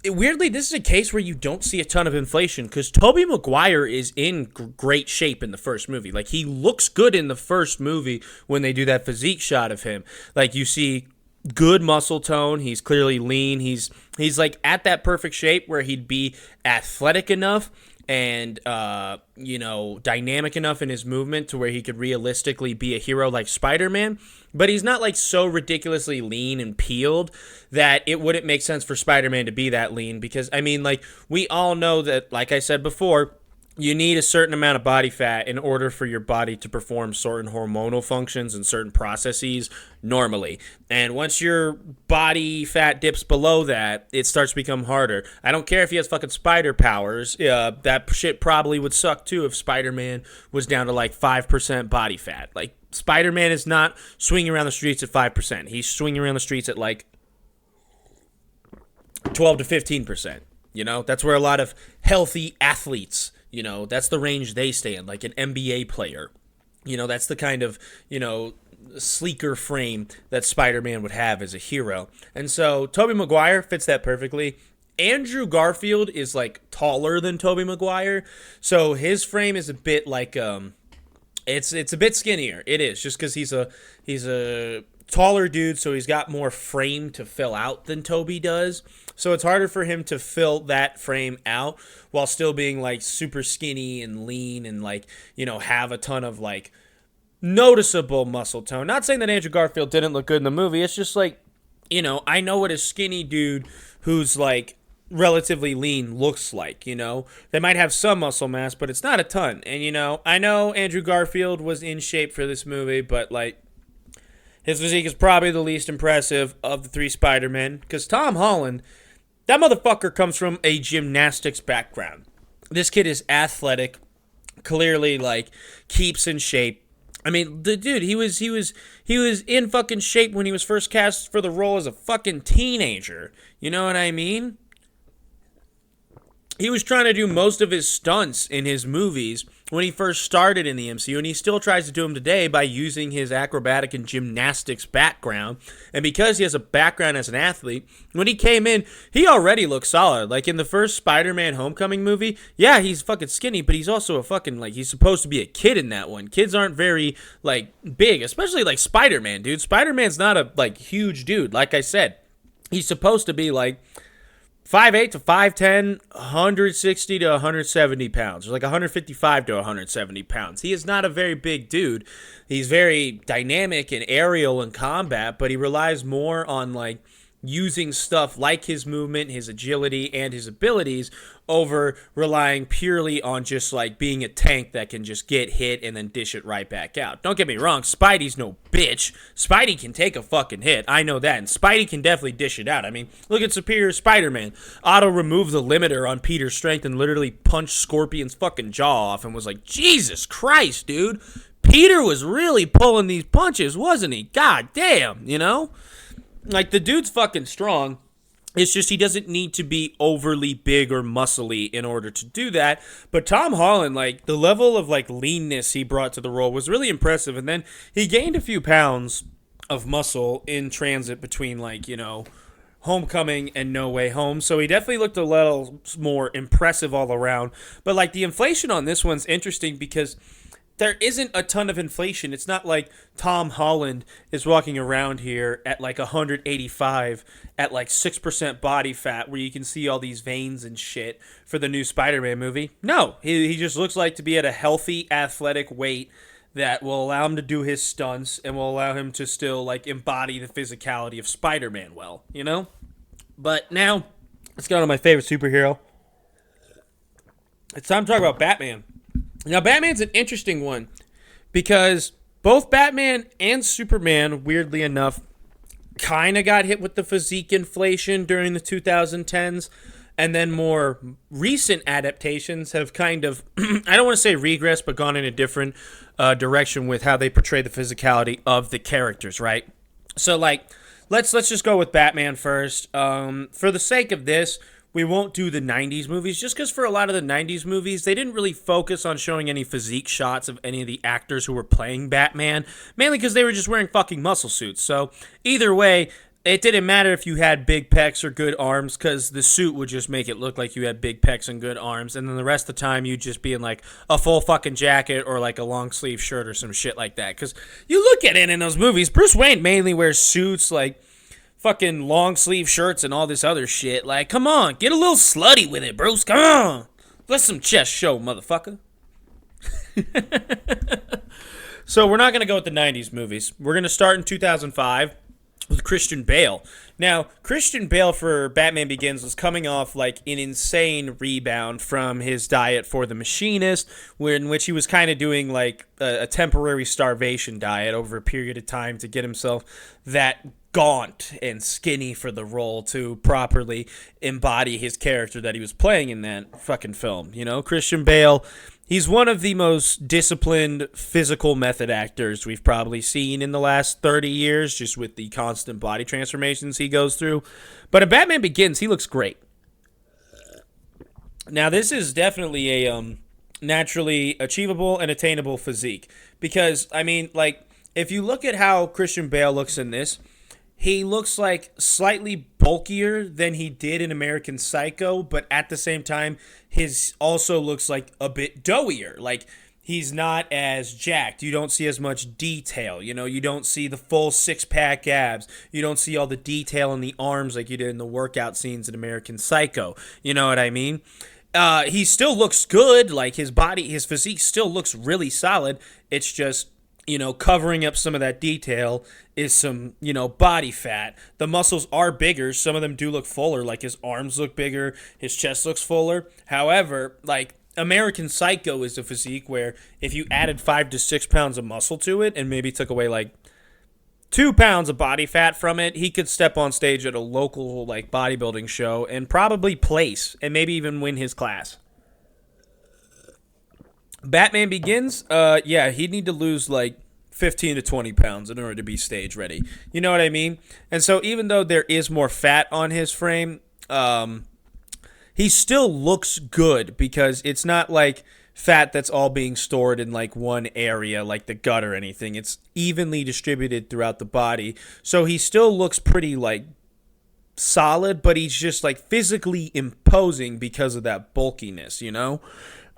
Weirdly, this is a case where you don't see a ton of inflation because Tobey Maguire is in great shape in the first movie. Like, he looks good in the first movie when they do that physique shot of him. Like, you see good muscle tone. He's clearly lean. He's like at that perfect shape where he'd be athletic enough and dynamic enough in his movement to where he could realistically be a hero like Spider-Man, but he's not like so ridiculously lean and peeled that it wouldn't make sense for Spider-Man to be that lean because I mean, like, we all know that, like I said before, you need a certain amount of body fat in order for your body to perform certain hormonal functions and certain processes normally. And once your body fat dips below that, it starts to become harder. I don't care if he has fucking spider powers. That shit probably would suck too if Spider-Man was down to like 5% body fat. Like, Spider-Man is not swinging around the streets at 5%. He's swinging around the streets at like 12 to 15%. You know, that's where a lot of healthy athletes, you know, that's the range they stay in, like an NBA player. You know, that's the kind of, sleeker frame that Spider-Man would have as a hero. And so Tobey Maguire fits that perfectly. Andrew Garfield is like taller than Tobey Maguire, so his frame is a bit like it's a bit skinnier. It is just because he's a taller dude, so he's got more frame to fill out than Tobey does. So it's harder for him to fill that frame out while still being like super skinny and lean and like, have a ton of like noticeable muscle tone. Not saying that Andrew Garfield didn't look good in the movie. It's just like, I know what a skinny dude who's like relatively lean looks like, They might have some muscle mass, but it's not a ton. And, I know Andrew Garfield was in shape for this movie, but like, his physique is probably the least impressive of the three Spider-Men because Tom Holland, that motherfucker comes from a gymnastics background. This kid is athletic, clearly like keeps in shape. I mean, the dude, he was in fucking shape when he was first cast for the role as a fucking teenager. You know what I mean? He was trying to do most of his stunts in his movies when he first started in the MCU, and he still tries to do them today by using his acrobatic and gymnastics background. And because he has a background as an athlete, when he came in, he already looked solid. Like in the first Spider-Man Homecoming movie, yeah, he's fucking skinny, but he's also a fucking, like, he's supposed to be a kid in that one. Kids aren't very, like, big, especially like Spider-Man, dude. Spider-Man's not a, like, huge dude. Like I said, he's supposed to be, like, 5'8 to 5'10", 160 to 170 pounds. Or like 155 to 170 pounds. He is not a very big dude. He's very dynamic and aerial in combat, but he relies more on like using stuff like his movement, his agility, and his abilities over relying purely on just like being a tank that can just get hit and then dish it right back out. Don't get me wrong, Spidey's no bitch. Spidey can take a fucking hit. I know that. And Spidey can definitely dish it out. I mean, look at Superior Spider-Man. Otto removed the limiter on Peter's strength and literally punched Scorpion's fucking jaw off and was like, Jesus Christ, dude. Peter was really pulling these punches, wasn't he? God damn, Like, the dude's fucking strong. It's just he doesn't need to be overly big or muscly in order to do that. But Tom Holland, like, the level of, like, leanness he brought to the role was really impressive. And then he gained a few pounds of muscle in transit between, like, Homecoming and No Way Home. So he definitely looked a little more impressive all around. But, like, the inflation on this one's interesting because there isn't a ton of inflation. It's not like Tom Holland is walking around here at like 185 at like 6% body fat where you can see all these veins and shit for the new Spider-Man movie. No, he just looks like to be at a healthy athletic weight that will allow him to do his stunts and will allow him to still like embody the physicality of Spider-Man well, But now, let's get on to my favorite superhero. It's time to talk about Batman. Now, Batman's an interesting one because both Batman and Superman, weirdly enough, kind of got hit with the physique inflation during the 2010s, and then more recent adaptations have kind of, I don't want to say regressed, but gone in a different direction with how they portray the physicality of the characters, right? So, like, let's just go with Batman first. For the sake of this, we won't do the 90s movies just because for a lot of the 90s movies, they didn't really focus on showing any physique shots of any of the actors who were playing Batman, mainly because they were just wearing fucking muscle suits. So either way, it didn't matter if you had big pecs or good arms because the suit would just make it look like you had big pecs and good arms. And then the rest of the time, you'd just be in like a full fucking jacket or like a long sleeve shirt or some shit like that. Because you look at it in those movies, Bruce Wayne mainly wears suits like fucking long sleeve shirts and all this other shit. Like, come on, get a little slutty with it, Bruce. Come on. Let some chest show, motherfucker. So we're not going to go with the 90s movies. We're going to start in 2005 with Christian Bale. Now, Christian Bale for Batman Begins was coming off like an insane rebound from his diet for The Machinist, in which he was kind of doing like a temporary starvation diet over a period of time to get himself that gaunt and skinny for the role to properly embody his character that he was playing in that fucking film. You know, Christian Bale, he's one of the most disciplined physical method actors we've probably seen in the last 30 years, just with the constant body transformations he goes through. But in Batman Begins, he looks great. Now, this is definitely a naturally achievable and attainable physique. Because, I mean, like, if you look at how Christian Bale looks in this, he looks like slightly bulkier than he did in American Psycho, but at the same time, his also looks like a bit doughier. Like, he's not as jacked. You don't see as much detail. You know, you don't see the full six-pack abs. You don't see all the detail in the arms like you did in the workout scenes in American Psycho. You know what I mean? He still looks good. Like, his body, his physique still looks really solid. It's just, you know, covering up some of that detail is some, you know, body fat. The muscles are bigger. Some of them do look fuller. Like, his arms look bigger. His chest looks fuller. However, like, American Psycho is a physique where if you added 5 to 6 pounds of muscle to it and maybe took away, like, 2 pounds of body fat from it, he could step on stage at a local, like, bodybuilding show and probably place and maybe even win his class. Batman Begins, yeah, he'd need to lose, like, 15 to 20 pounds in order to be stage ready. You know what I mean? And so even though there is more fat on his frame, he still looks good because it's not like fat that's all being stored in like one area like the gut or anything. It's evenly distributed throughout the body. So he still looks pretty like solid, but he's just like physically imposing because of that bulkiness, you know?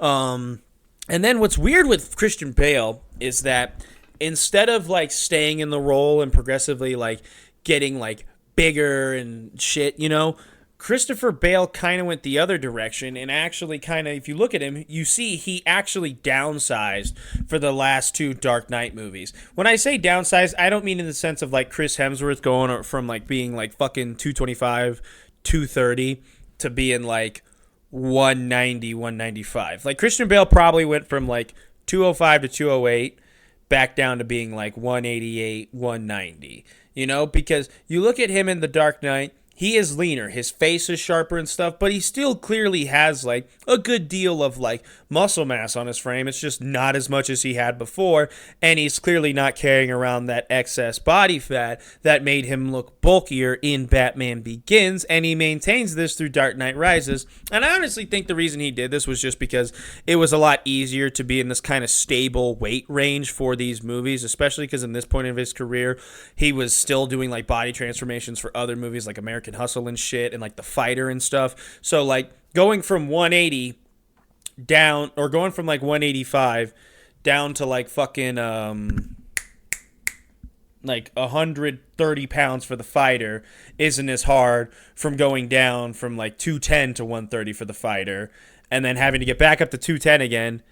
And then what's weird with Christian Bale is that instead of like staying in the role and progressively like getting like bigger and shit, you know, Christopher Bale kind of went the other direction and actually kind of, if you look at him, you see he actually downsized for the last 2 Dark Knight movies. When I say downsized, I don't mean in the sense of like Chris Hemsworth going from like being like fucking 225, 230 to being like 190, 195. Like Christian Bale probably went from like 205 to 208 back down to being like 188, 190. You know, because you look at him in The Dark Knight, he is leaner. His face is sharper and stuff, but he still clearly has like a good deal of like muscle mass on his frame. It's just not as much as he had before, and he's clearly not carrying around that excess body fat that made him look bulkier in Batman Begins, and he maintains this through Dark Knight Rises. And I honestly think the reason he did this was just because it was a lot easier to be in this kind of stable weight range for these movies, especially because in this point of his career, he was still doing like body transformations for other movies like American Hustle and shit and like The Fighter and stuff. So like going from 180 down, or going from like 185 down to like fucking like 130 pounds for The Fighter isn't as hard from going down from like 210 to 130 for The Fighter and then having to get back up to 210 again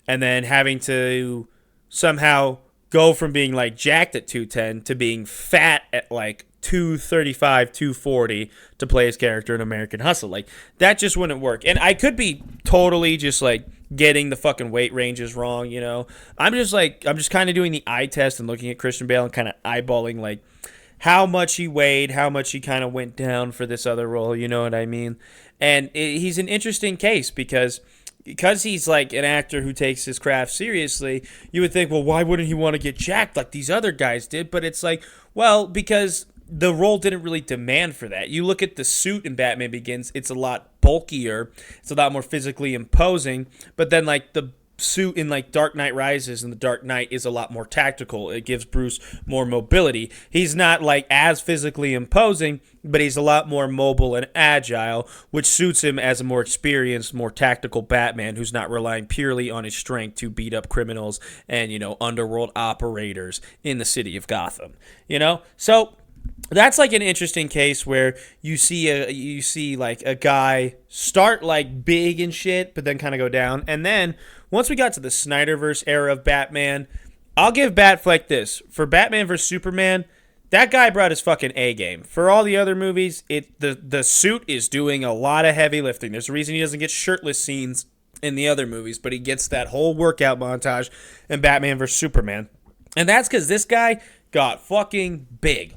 and then having to somehow go from being like jacked at 210 to being fat at like 235, 240 to play his character in American Hustle. Like, that just wouldn't work. And I could be totally just like getting the fucking weight ranges wrong, you know? I'm just kind of doing the eye test and looking at Christian Bale and kind of eyeballing like how much he weighed, how much he kind of went down for this other role, you know what I mean? And he's an interesting case because he's like an actor who takes his craft seriously. You would think, well, why wouldn't he want to get jacked like these other guys did? But it's like, well, because the role didn't really demand for that. You look at the suit in Batman Begins, it's a lot bulkier, it's a lot more physically imposing, but then like the suit in like Dark Knight Rises and The Dark Knight is a lot more tactical. It gives Bruce more mobility. He's not like as physically imposing, but he's a lot more mobile and agile, which suits him as a more experienced, more tactical Batman who's not relying purely on his strength to beat up criminals and, you know, underworld operators in the city of Gotham. You know? So that's like an interesting case where you see like a guy start like big and shit, but then kind of go down. And then once we got to the Snyderverse era of Batman, I'll give Batfleck this. For Batman vs Superman, that guy brought his fucking A game. For all the other movies, the suit is doing a lot of heavy lifting. There's a reason he doesn't get shirtless scenes in the other movies, but he gets that whole workout montage in Batman vs Superman. And that's because this guy got fucking big.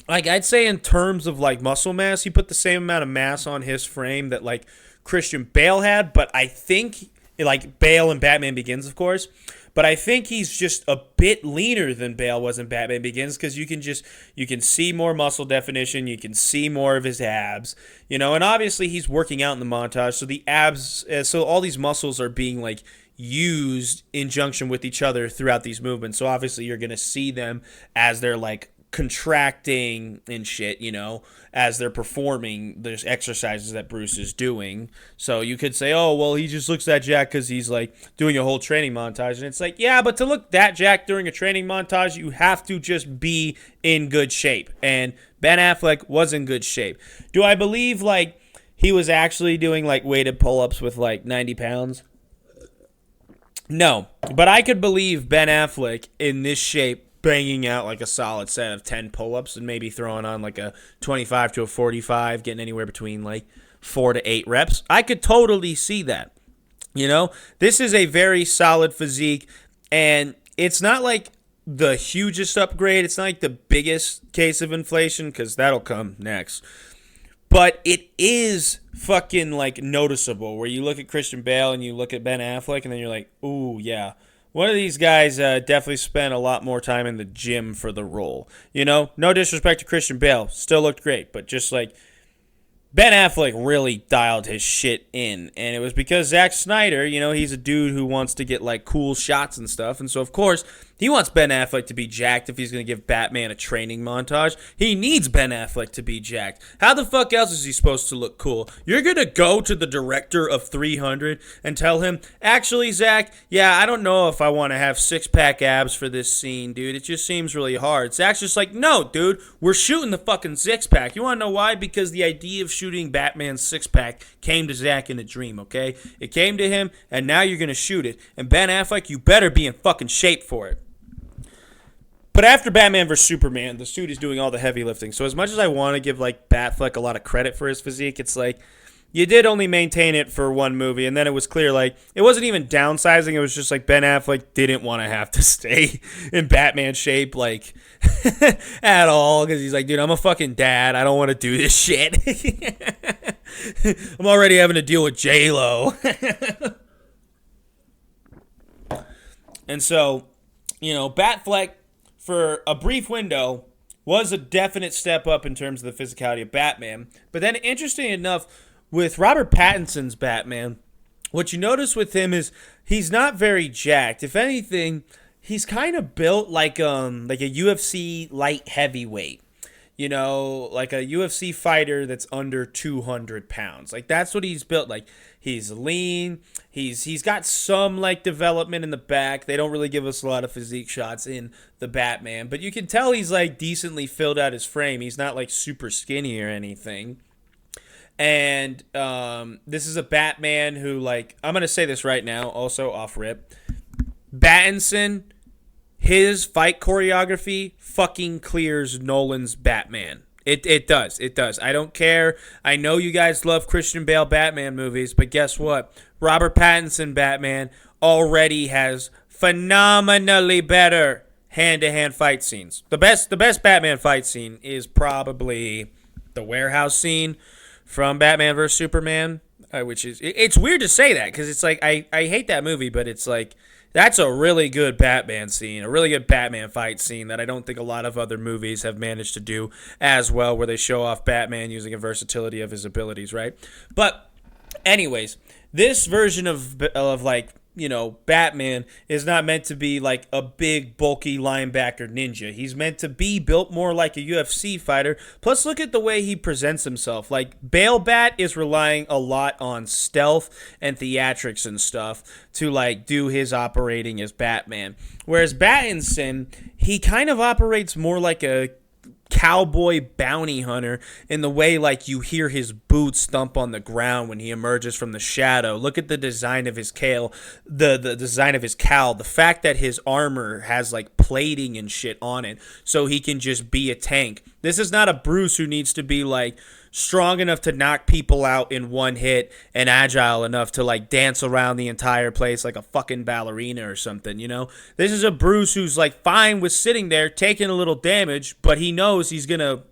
Like, I'd say in terms of, like, muscle mass, he put the same amount of mass on his frame that, like, Christian Bale had, but I think, like, Bale in Batman Begins, of course, but I think he's just a bit leaner than Bale was in Batman Begins because you can see more muscle definition, you can see more of his abs, you know, and obviously he's working out in the montage, so the abs, so all these muscles are being, like, used in junction with each other throughout these movements, so obviously you're going to see them as they're, like, contracting and shit, you know, as they're performing there's exercises that Bruce is doing. So you could say, oh, well, he just looks that jacked because he's like doing a whole training montage. And it's like, yeah, but to look that jacked during a training montage, you have to just be in good shape. And Ben Affleck was in good shape. Do I believe like he was actually doing like weighted pull-ups with like 90 pounds? No, but I could believe Ben Affleck in this shape banging out like a solid set of 10 pull-ups and maybe throwing on like a 25 to a 45, getting anywhere between like 4 to 8 reps. I could totally see that. You know, this is a very solid physique, and it's not like the hugest upgrade. It's not like the biggest case of inflation, because that'll come next. But it is fucking like noticeable, where you look at Christian Bale and you look at Ben Affleck, and then you're like, ooh, yeah. One of these guys definitely spent a lot more time in the gym for the role. You know, no disrespect to Christian Bale. Still looked great. But just like Ben Affleck really dialed his shit in. And it was because Zack Snyder, you know, he's a dude who wants to get like cool shots and stuff. And so, of course, he wants Ben Affleck to be jacked if he's going to give Batman a training montage. He needs Ben Affleck to be jacked. How the fuck else is he supposed to look cool? You're going to go to the director of 300 and tell him, actually, Zach, yeah, I don't know if I want to have six-pack abs for this scene, dude. It just seems really hard. Zach's just like, no, dude, we're shooting the fucking six-pack. You want to know why? Because the idea of shooting Batman's six-pack came to Zach in a dream, okay? It came to him, and now you're going to shoot it. And Ben Affleck, you better be in fucking shape for it. But after Batman vs. Superman, the suit is doing all the heavy lifting. So as much as I want to give like Batfleck a lot of credit for his physique, it's like you did only maintain it for one movie, and then it was clear like it wasn't even downsizing. It was just like Ben Affleck didn't want to have to stay in Batman shape like at all, because he's like, dude, I'm a fucking dad. I don't want to do this shit. I'm already having to deal with J-Lo. And so, you know, Batfleck, for a brief window, was a definite step up in terms of the physicality of Batman. But then, interesting enough, with Robert Pattinson's Batman, what you notice with him is he's not very jacked. If anything, he's kind of built like a UFC light heavyweight. You know, like a UFC fighter that's under 200 pounds. Like, that's what he's built. Like, he's lean. He's got some, like, development in the back. They don't really give us a lot of physique shots in the Batman. But you can tell he's, like, decently filled out his frame. He's not, like, super skinny or anything. And this is a Batman who, like, I'm going to say this right now, also off rip. Pattinson, his fight choreography fucking clears Nolan's Batman. It does. It does. I don't care. I know you guys love Christian Bale Batman movies, but guess what? Robert Pattinson Batman already has phenomenally better hand-to-hand fight scenes. The best Batman fight scene is probably the warehouse scene from Batman vs. Superman, which is, it's weird to say that, because it's like, I hate that movie, but it's like, That's a really good Batman scene, a really good Batman fight scene that I don't think a lot of other movies have managed to do as well, where they show off Batman using a versatility of his abilities, right? But anyways, this version of like, you know, Batman is not meant to be like a big bulky linebacker ninja. He's meant to be built more like a UFC fighter. Plus, look at the way he presents himself. Like, Bale Bat is relying a lot on stealth and theatrics and stuff to like do his operating as Batman. Whereas Pattinson, he kind of operates more like a cowboy bounty hunter in the way like you hear his boots thump on the ground when he emerges from the shadow. Look at the design of his the design of his cowl, the fact that his armor has like plating and shit on it so he can just be a tank. This is not a Bruce who needs to be like strong enough to knock people out in one hit and agile enough to like dance around the entire place like a fucking ballerina or something, you know? This is a Bruce who's like fine with sitting there taking a little damage, but he knows he's gonna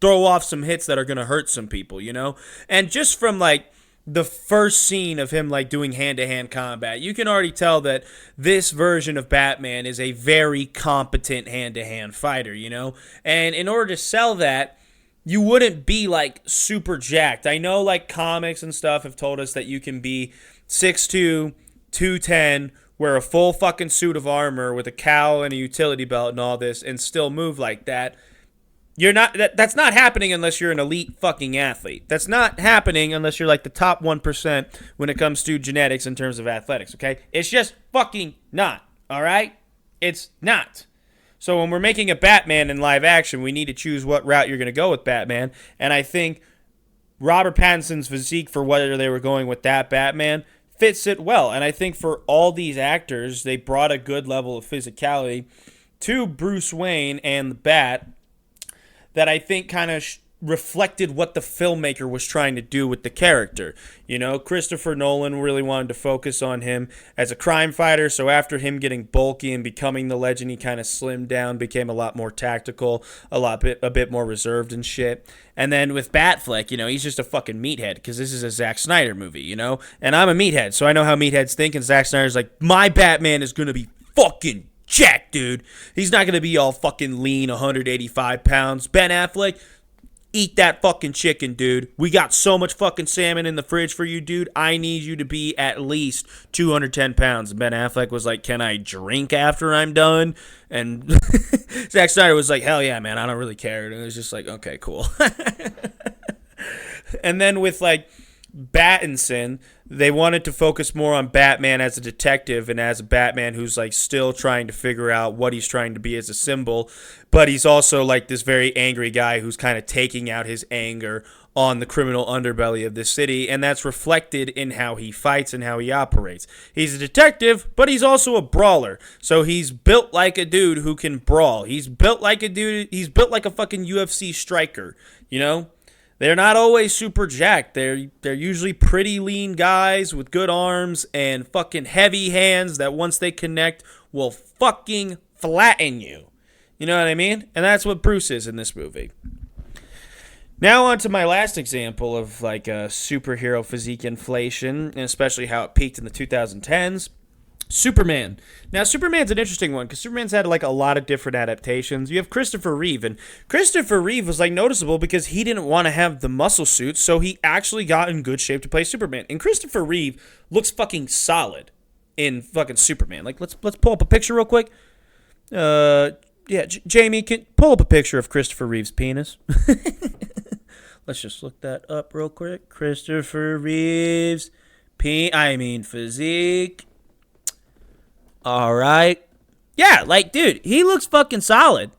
throw off some hits that are gonna hurt some people, you know? And just from like the first scene of him like doing hand-to-hand combat, you can already tell that this version of Batman is a very competent hand-to-hand fighter, you know? And in order to sell that, you wouldn't be like super jacked. I know like comics and stuff have told us that you can be 6'2", 210, wear a full fucking suit of armor with a cowl and a utility belt and all this and still move like that. You're not that's not happening unless you're an elite fucking athlete. That's not happening unless you're like the top 1% when it comes to genetics in terms of athletics, okay? It's just fucking not, all right? It's not. So when we're making a Batman in live action, we need to choose what route you're going to go with Batman. And I think Robert Pattinson's physique for whether they were going with that Batman fits it well. And I think for all these actors, they brought a good level of physicality to Bruce Wayne and the Bat that I think kind of reflected what the filmmaker was trying to do with the character. You know, Christopher Nolan really wanted to focus on him as a crime fighter, so after him getting bulky and becoming the legend, he kind of slimmed down, became a lot more tactical, a bit more reserved and shit. And then with Batfleck, you know, he's just a fucking meathead because this is a Zack Snyder movie, you know? And I'm a meathead, so I know how meatheads think, and Zack Snyder's like, my Batman is going to be fucking jacked, dude. He's not going to be all fucking lean, 185 pounds. Ben Affleck, eat that fucking chicken, dude. We got so much fucking salmon in the fridge for you, dude. I need you to be at least 210 pounds. And Ben Affleck was like, can I drink after I'm done? And Zack Snyder was like, hell yeah, man. I don't really care. And it was just like, okay, cool. And then with like Pattinson, they wanted to focus more on Batman as a detective and as a Batman who's like still trying to figure out what he's trying to be as a symbol, but he's also like this very angry guy who's kind of taking out his anger on the criminal underbelly of the city, and that's reflected in how he fights and how he operates. He's a detective, but he's also a brawler. So he's built like a dude who can brawl. He's built like a fucking UFC striker, you know? They're not always super jacked. They're usually pretty lean guys with good arms and fucking heavy hands that once they connect will fucking flatten you. You know what I mean? And that's what Bruce is in this movie. Now on to my last example of like a superhero physique inflation, and especially how it peaked in the 2010s. Superman. Now, Superman's an interesting one because Superman's had like a lot of different adaptations. You have Christopher Reeve, and Christopher Reeve was like noticeable because he didn't want to have the muscle suit, so he actually got in good shape to play Superman. And Christopher Reeve looks fucking solid in fucking Superman. Like, let's pull up a picture real quick. Jamie, can pull up a picture of Christopher Reeve's penis. Let's just look that up real quick. Christopher Reeve's physique. All right. Yeah, like, dude, he looks fucking solid.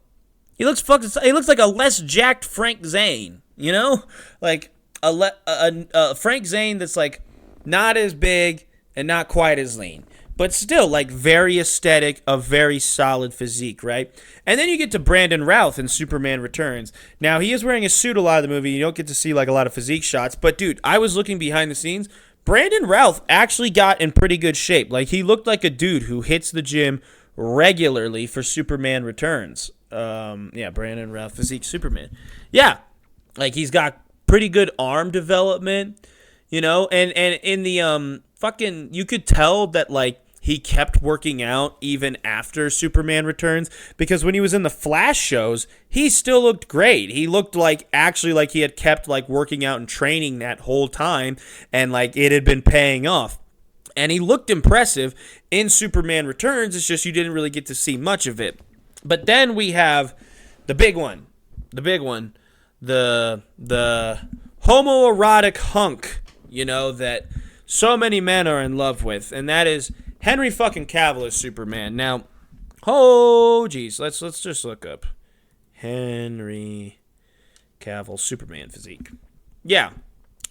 He looks like a less jacked Frank Zane, you know? Like, a Frank Zane that's, like, not as big and not quite as lean. But still, like, very aesthetic, a very solid physique, right? And then you get to Brandon Routh in Superman Returns. Now, he is wearing a suit a lot of the movie. You don't get to see, like, a lot of physique shots. But, dude, I was looking behind the scenes. Brandon Routh actually got in pretty good shape. Like, he looked like a dude who hits the gym regularly for Superman Returns. Brandon Routh, physique Superman. Yeah, like, he's got pretty good arm development, you know? And in the, you could tell that, like, he kept working out even after Superman Returns, because when he was in the Flash shows, he still looked great. He looked like actually like he had kept like working out and training that whole time, and like it had been paying off. And he looked impressive in Superman Returns. It's just you didn't really get to see much of it. But then we have the big one, the homoerotic hunk, that so many men are in love with, and that is Henry fucking Cavill as Superman. Now, let's just look up Henry Cavill Superman physique. Yeah,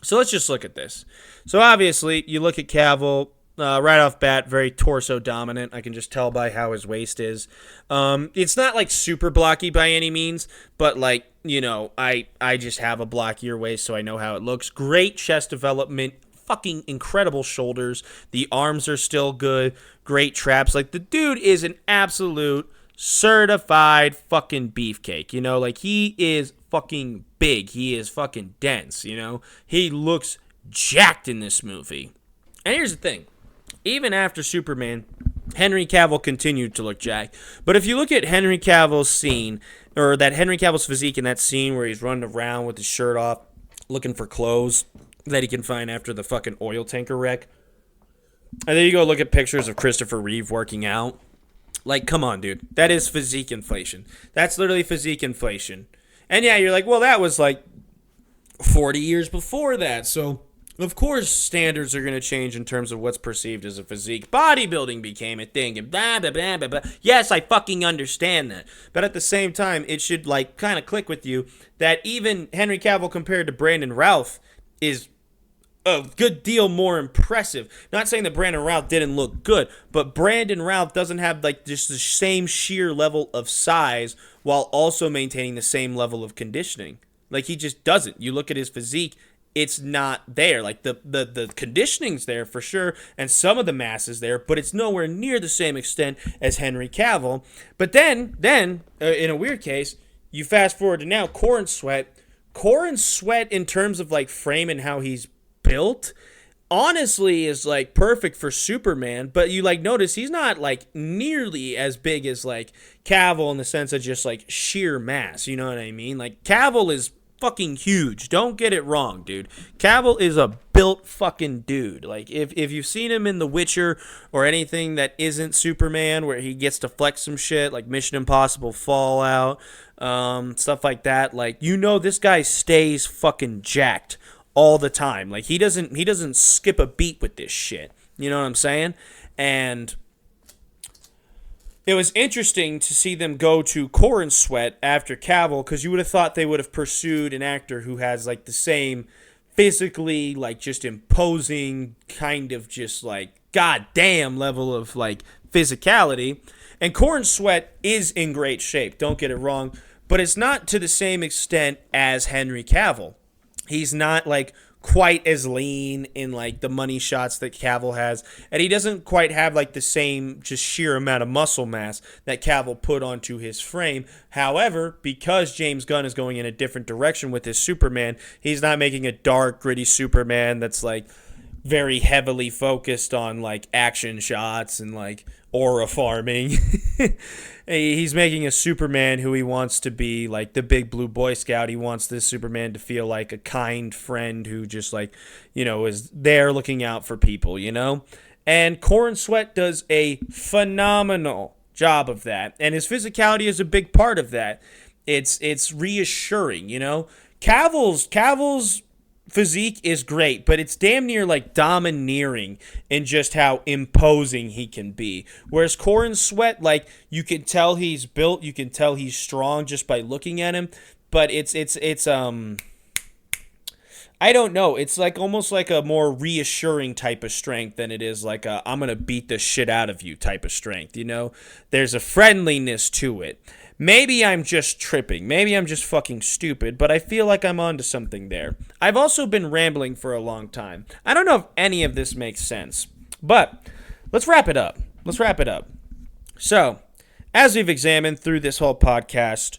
so let's just look at this. So obviously, you look at Cavill right off bat, very torso dominant. I can just tell by how his waist is. It's not like super blocky by any means, but like, I just have a blockier waist, so I know how it looks. Great chest development. Fucking incredible shoulders. The arms are still good. Great traps. Like, the dude is an absolute certified fucking beefcake. Like, he is fucking big. He is fucking dense. He looks jacked in this movie. And here's the thing. Even after Superman, Henry Cavill continued to look jacked. But if you look at Henry Cavill's scene, or that Henry Cavill's physique in that scene where he's running around with his shirt off, looking for clothes that he can find after the fucking oil tanker wreck. And then you go look at pictures of Christopher Reeve working out. Like, come on, dude. That is physique inflation. That's literally physique inflation. And yeah, you're like, well, that was like 40 years before that. So, of course, standards are going to change in terms of what's perceived as a physique. Bodybuilding became a thing and blah, blah, blah, blah, blah. Yes, I fucking understand that. But at the same time, it should, like, kind of click with you that even Henry Cavill compared to Brandon Routh is a good deal more impressive. Not saying that Brandon Routh didn't look good, but Brandon Routh doesn't have like just the same sheer level of size while also maintaining the same level of conditioning. Like, he just doesn't. You look at his physique, it's not there. Like, the conditioning's there for sure, and some of the mass is there, but it's nowhere near the same extent as Henry Cavill. But then in a weird case, you fast forward to now, Corn Sweat in terms of like frame and how he's built, honestly is like perfect for Superman, but you like notice he's not like nearly as big as like Cavill in the sense of just like sheer mass, you know what I mean? Like, Cavill is fucking huge. Don't get it wrong, dude. Cavill is a built fucking dude. Like, if you've seen him in The Witcher or anything that isn't Superman, where he gets to flex some shit, like Mission Impossible Fallout, stuff like that, like, this guy stays fucking jacked all the time. Like, he doesn't skip a beat with this shit. You know what I'm saying? And it was interesting to see them go to Corn Sweat after Cavill, because you would have thought they would have pursued an actor who has like the same physically like just imposing kind of just like goddamn level of like physicality. And Corn Sweat is in great shape, don't get it wrong, but it's not to the same extent as Henry Cavill. He's not like quite as lean in like the money shots that Cavill has, and he doesn't quite have like the same just sheer amount of muscle mass that Cavill put onto his frame. However, because James Gunn is going in a different direction with his Superman, he's not making a dark, gritty Superman that's like very heavily focused on like action shots and like aura farming. He's making a Superman who he wants to be like the big blue Boy Scout. He wants this Superman to feel like a kind friend who just like, is there looking out for people, And Corn Sweat does a phenomenal job of that. And his physicality is a big part of that. It's reassuring, Cavill's physique is great, but it's damn near like domineering in just how imposing he can be. Whereas Corn Sweat, like, you can tell he's built, you can tell he's strong just by looking at him, but it's I don't know, it's like almost like a more reassuring type of strength than it is like a I'm gonna beat the shit out of you type of strength, There's a friendliness to it. Maybe I'm just tripping. Maybe I'm just fucking stupid, but I feel like I'm onto something there. I've also been rambling for a long time. I don't know if any of this makes sense, but let's wrap it up. So, as we've examined through this whole podcast,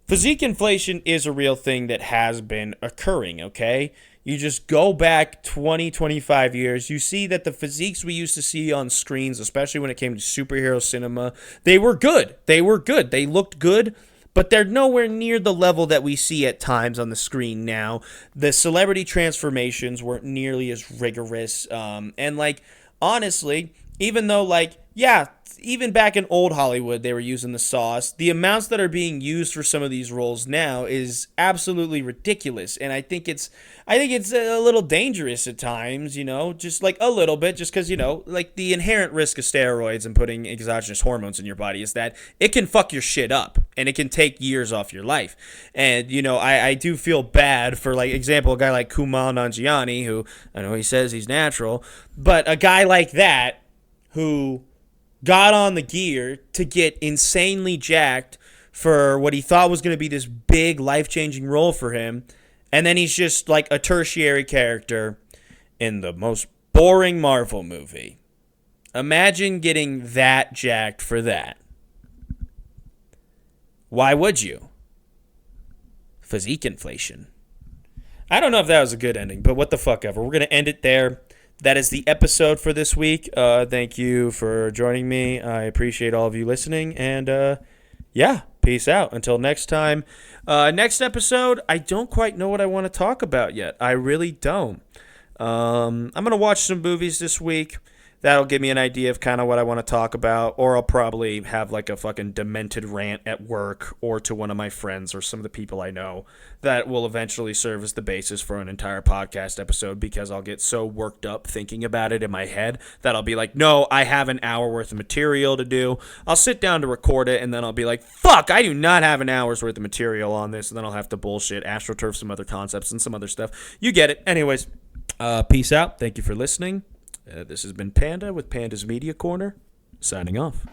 physique inflation is a real thing that has been occurring, okay? You just go back 20, 25 years. You see that the physiques we used to see on screens, especially when it came to superhero cinema, they were good. They were good. They looked good, but they're nowhere near the level that we see at times on the screen now. The celebrity transformations weren't nearly as rigorous. And, like, honestly, even though, like, yeah, even back in old Hollywood, they were using the sauce. The amounts that are being used for some of these roles now is absolutely ridiculous, and I think it's a little dangerous at times. Just like a little bit, just because like the inherent risk of steroids and putting exogenous hormones in your body is that it can fuck your shit up, and it can take years off your life. And I do feel bad for, like, example, a guy like Kumail Nanjiani, who I know he says he's natural, but a guy like that who got on the gear to get insanely jacked for what he thought was going to be this big life-changing role for him, and then he's just like a tertiary character in the most boring Marvel movie. Imagine getting that jacked for that. Why would you? Physique inflation. I don't know if that was a good ending, but what the fuck ever. We're going to end it there. That is the episode for this week. Thank you for joining me. I appreciate all of you listening. And, yeah, peace out. Until next time. Next episode, I don't quite know what I want to talk about yet. I really don't. I'm going to watch some movies this week. That'll give me an idea of kind of what I want to talk about. Or I'll probably have like a fucking demented rant at work or to one of my friends or some of the people I know that will eventually serve as the basis for an entire podcast episode, because I'll get so worked up thinking about it in my head that I'll be like, no, I have an hour worth of material to do. I'll sit down to record it, and then I'll be like, fuck, I do not have an hour's worth of material on this. And then I'll have to bullshit, astroturf some other concepts and some other stuff. You get it. Anyways, peace out. Thank you for listening. This has been Panda with Panda's Media Corner, signing off.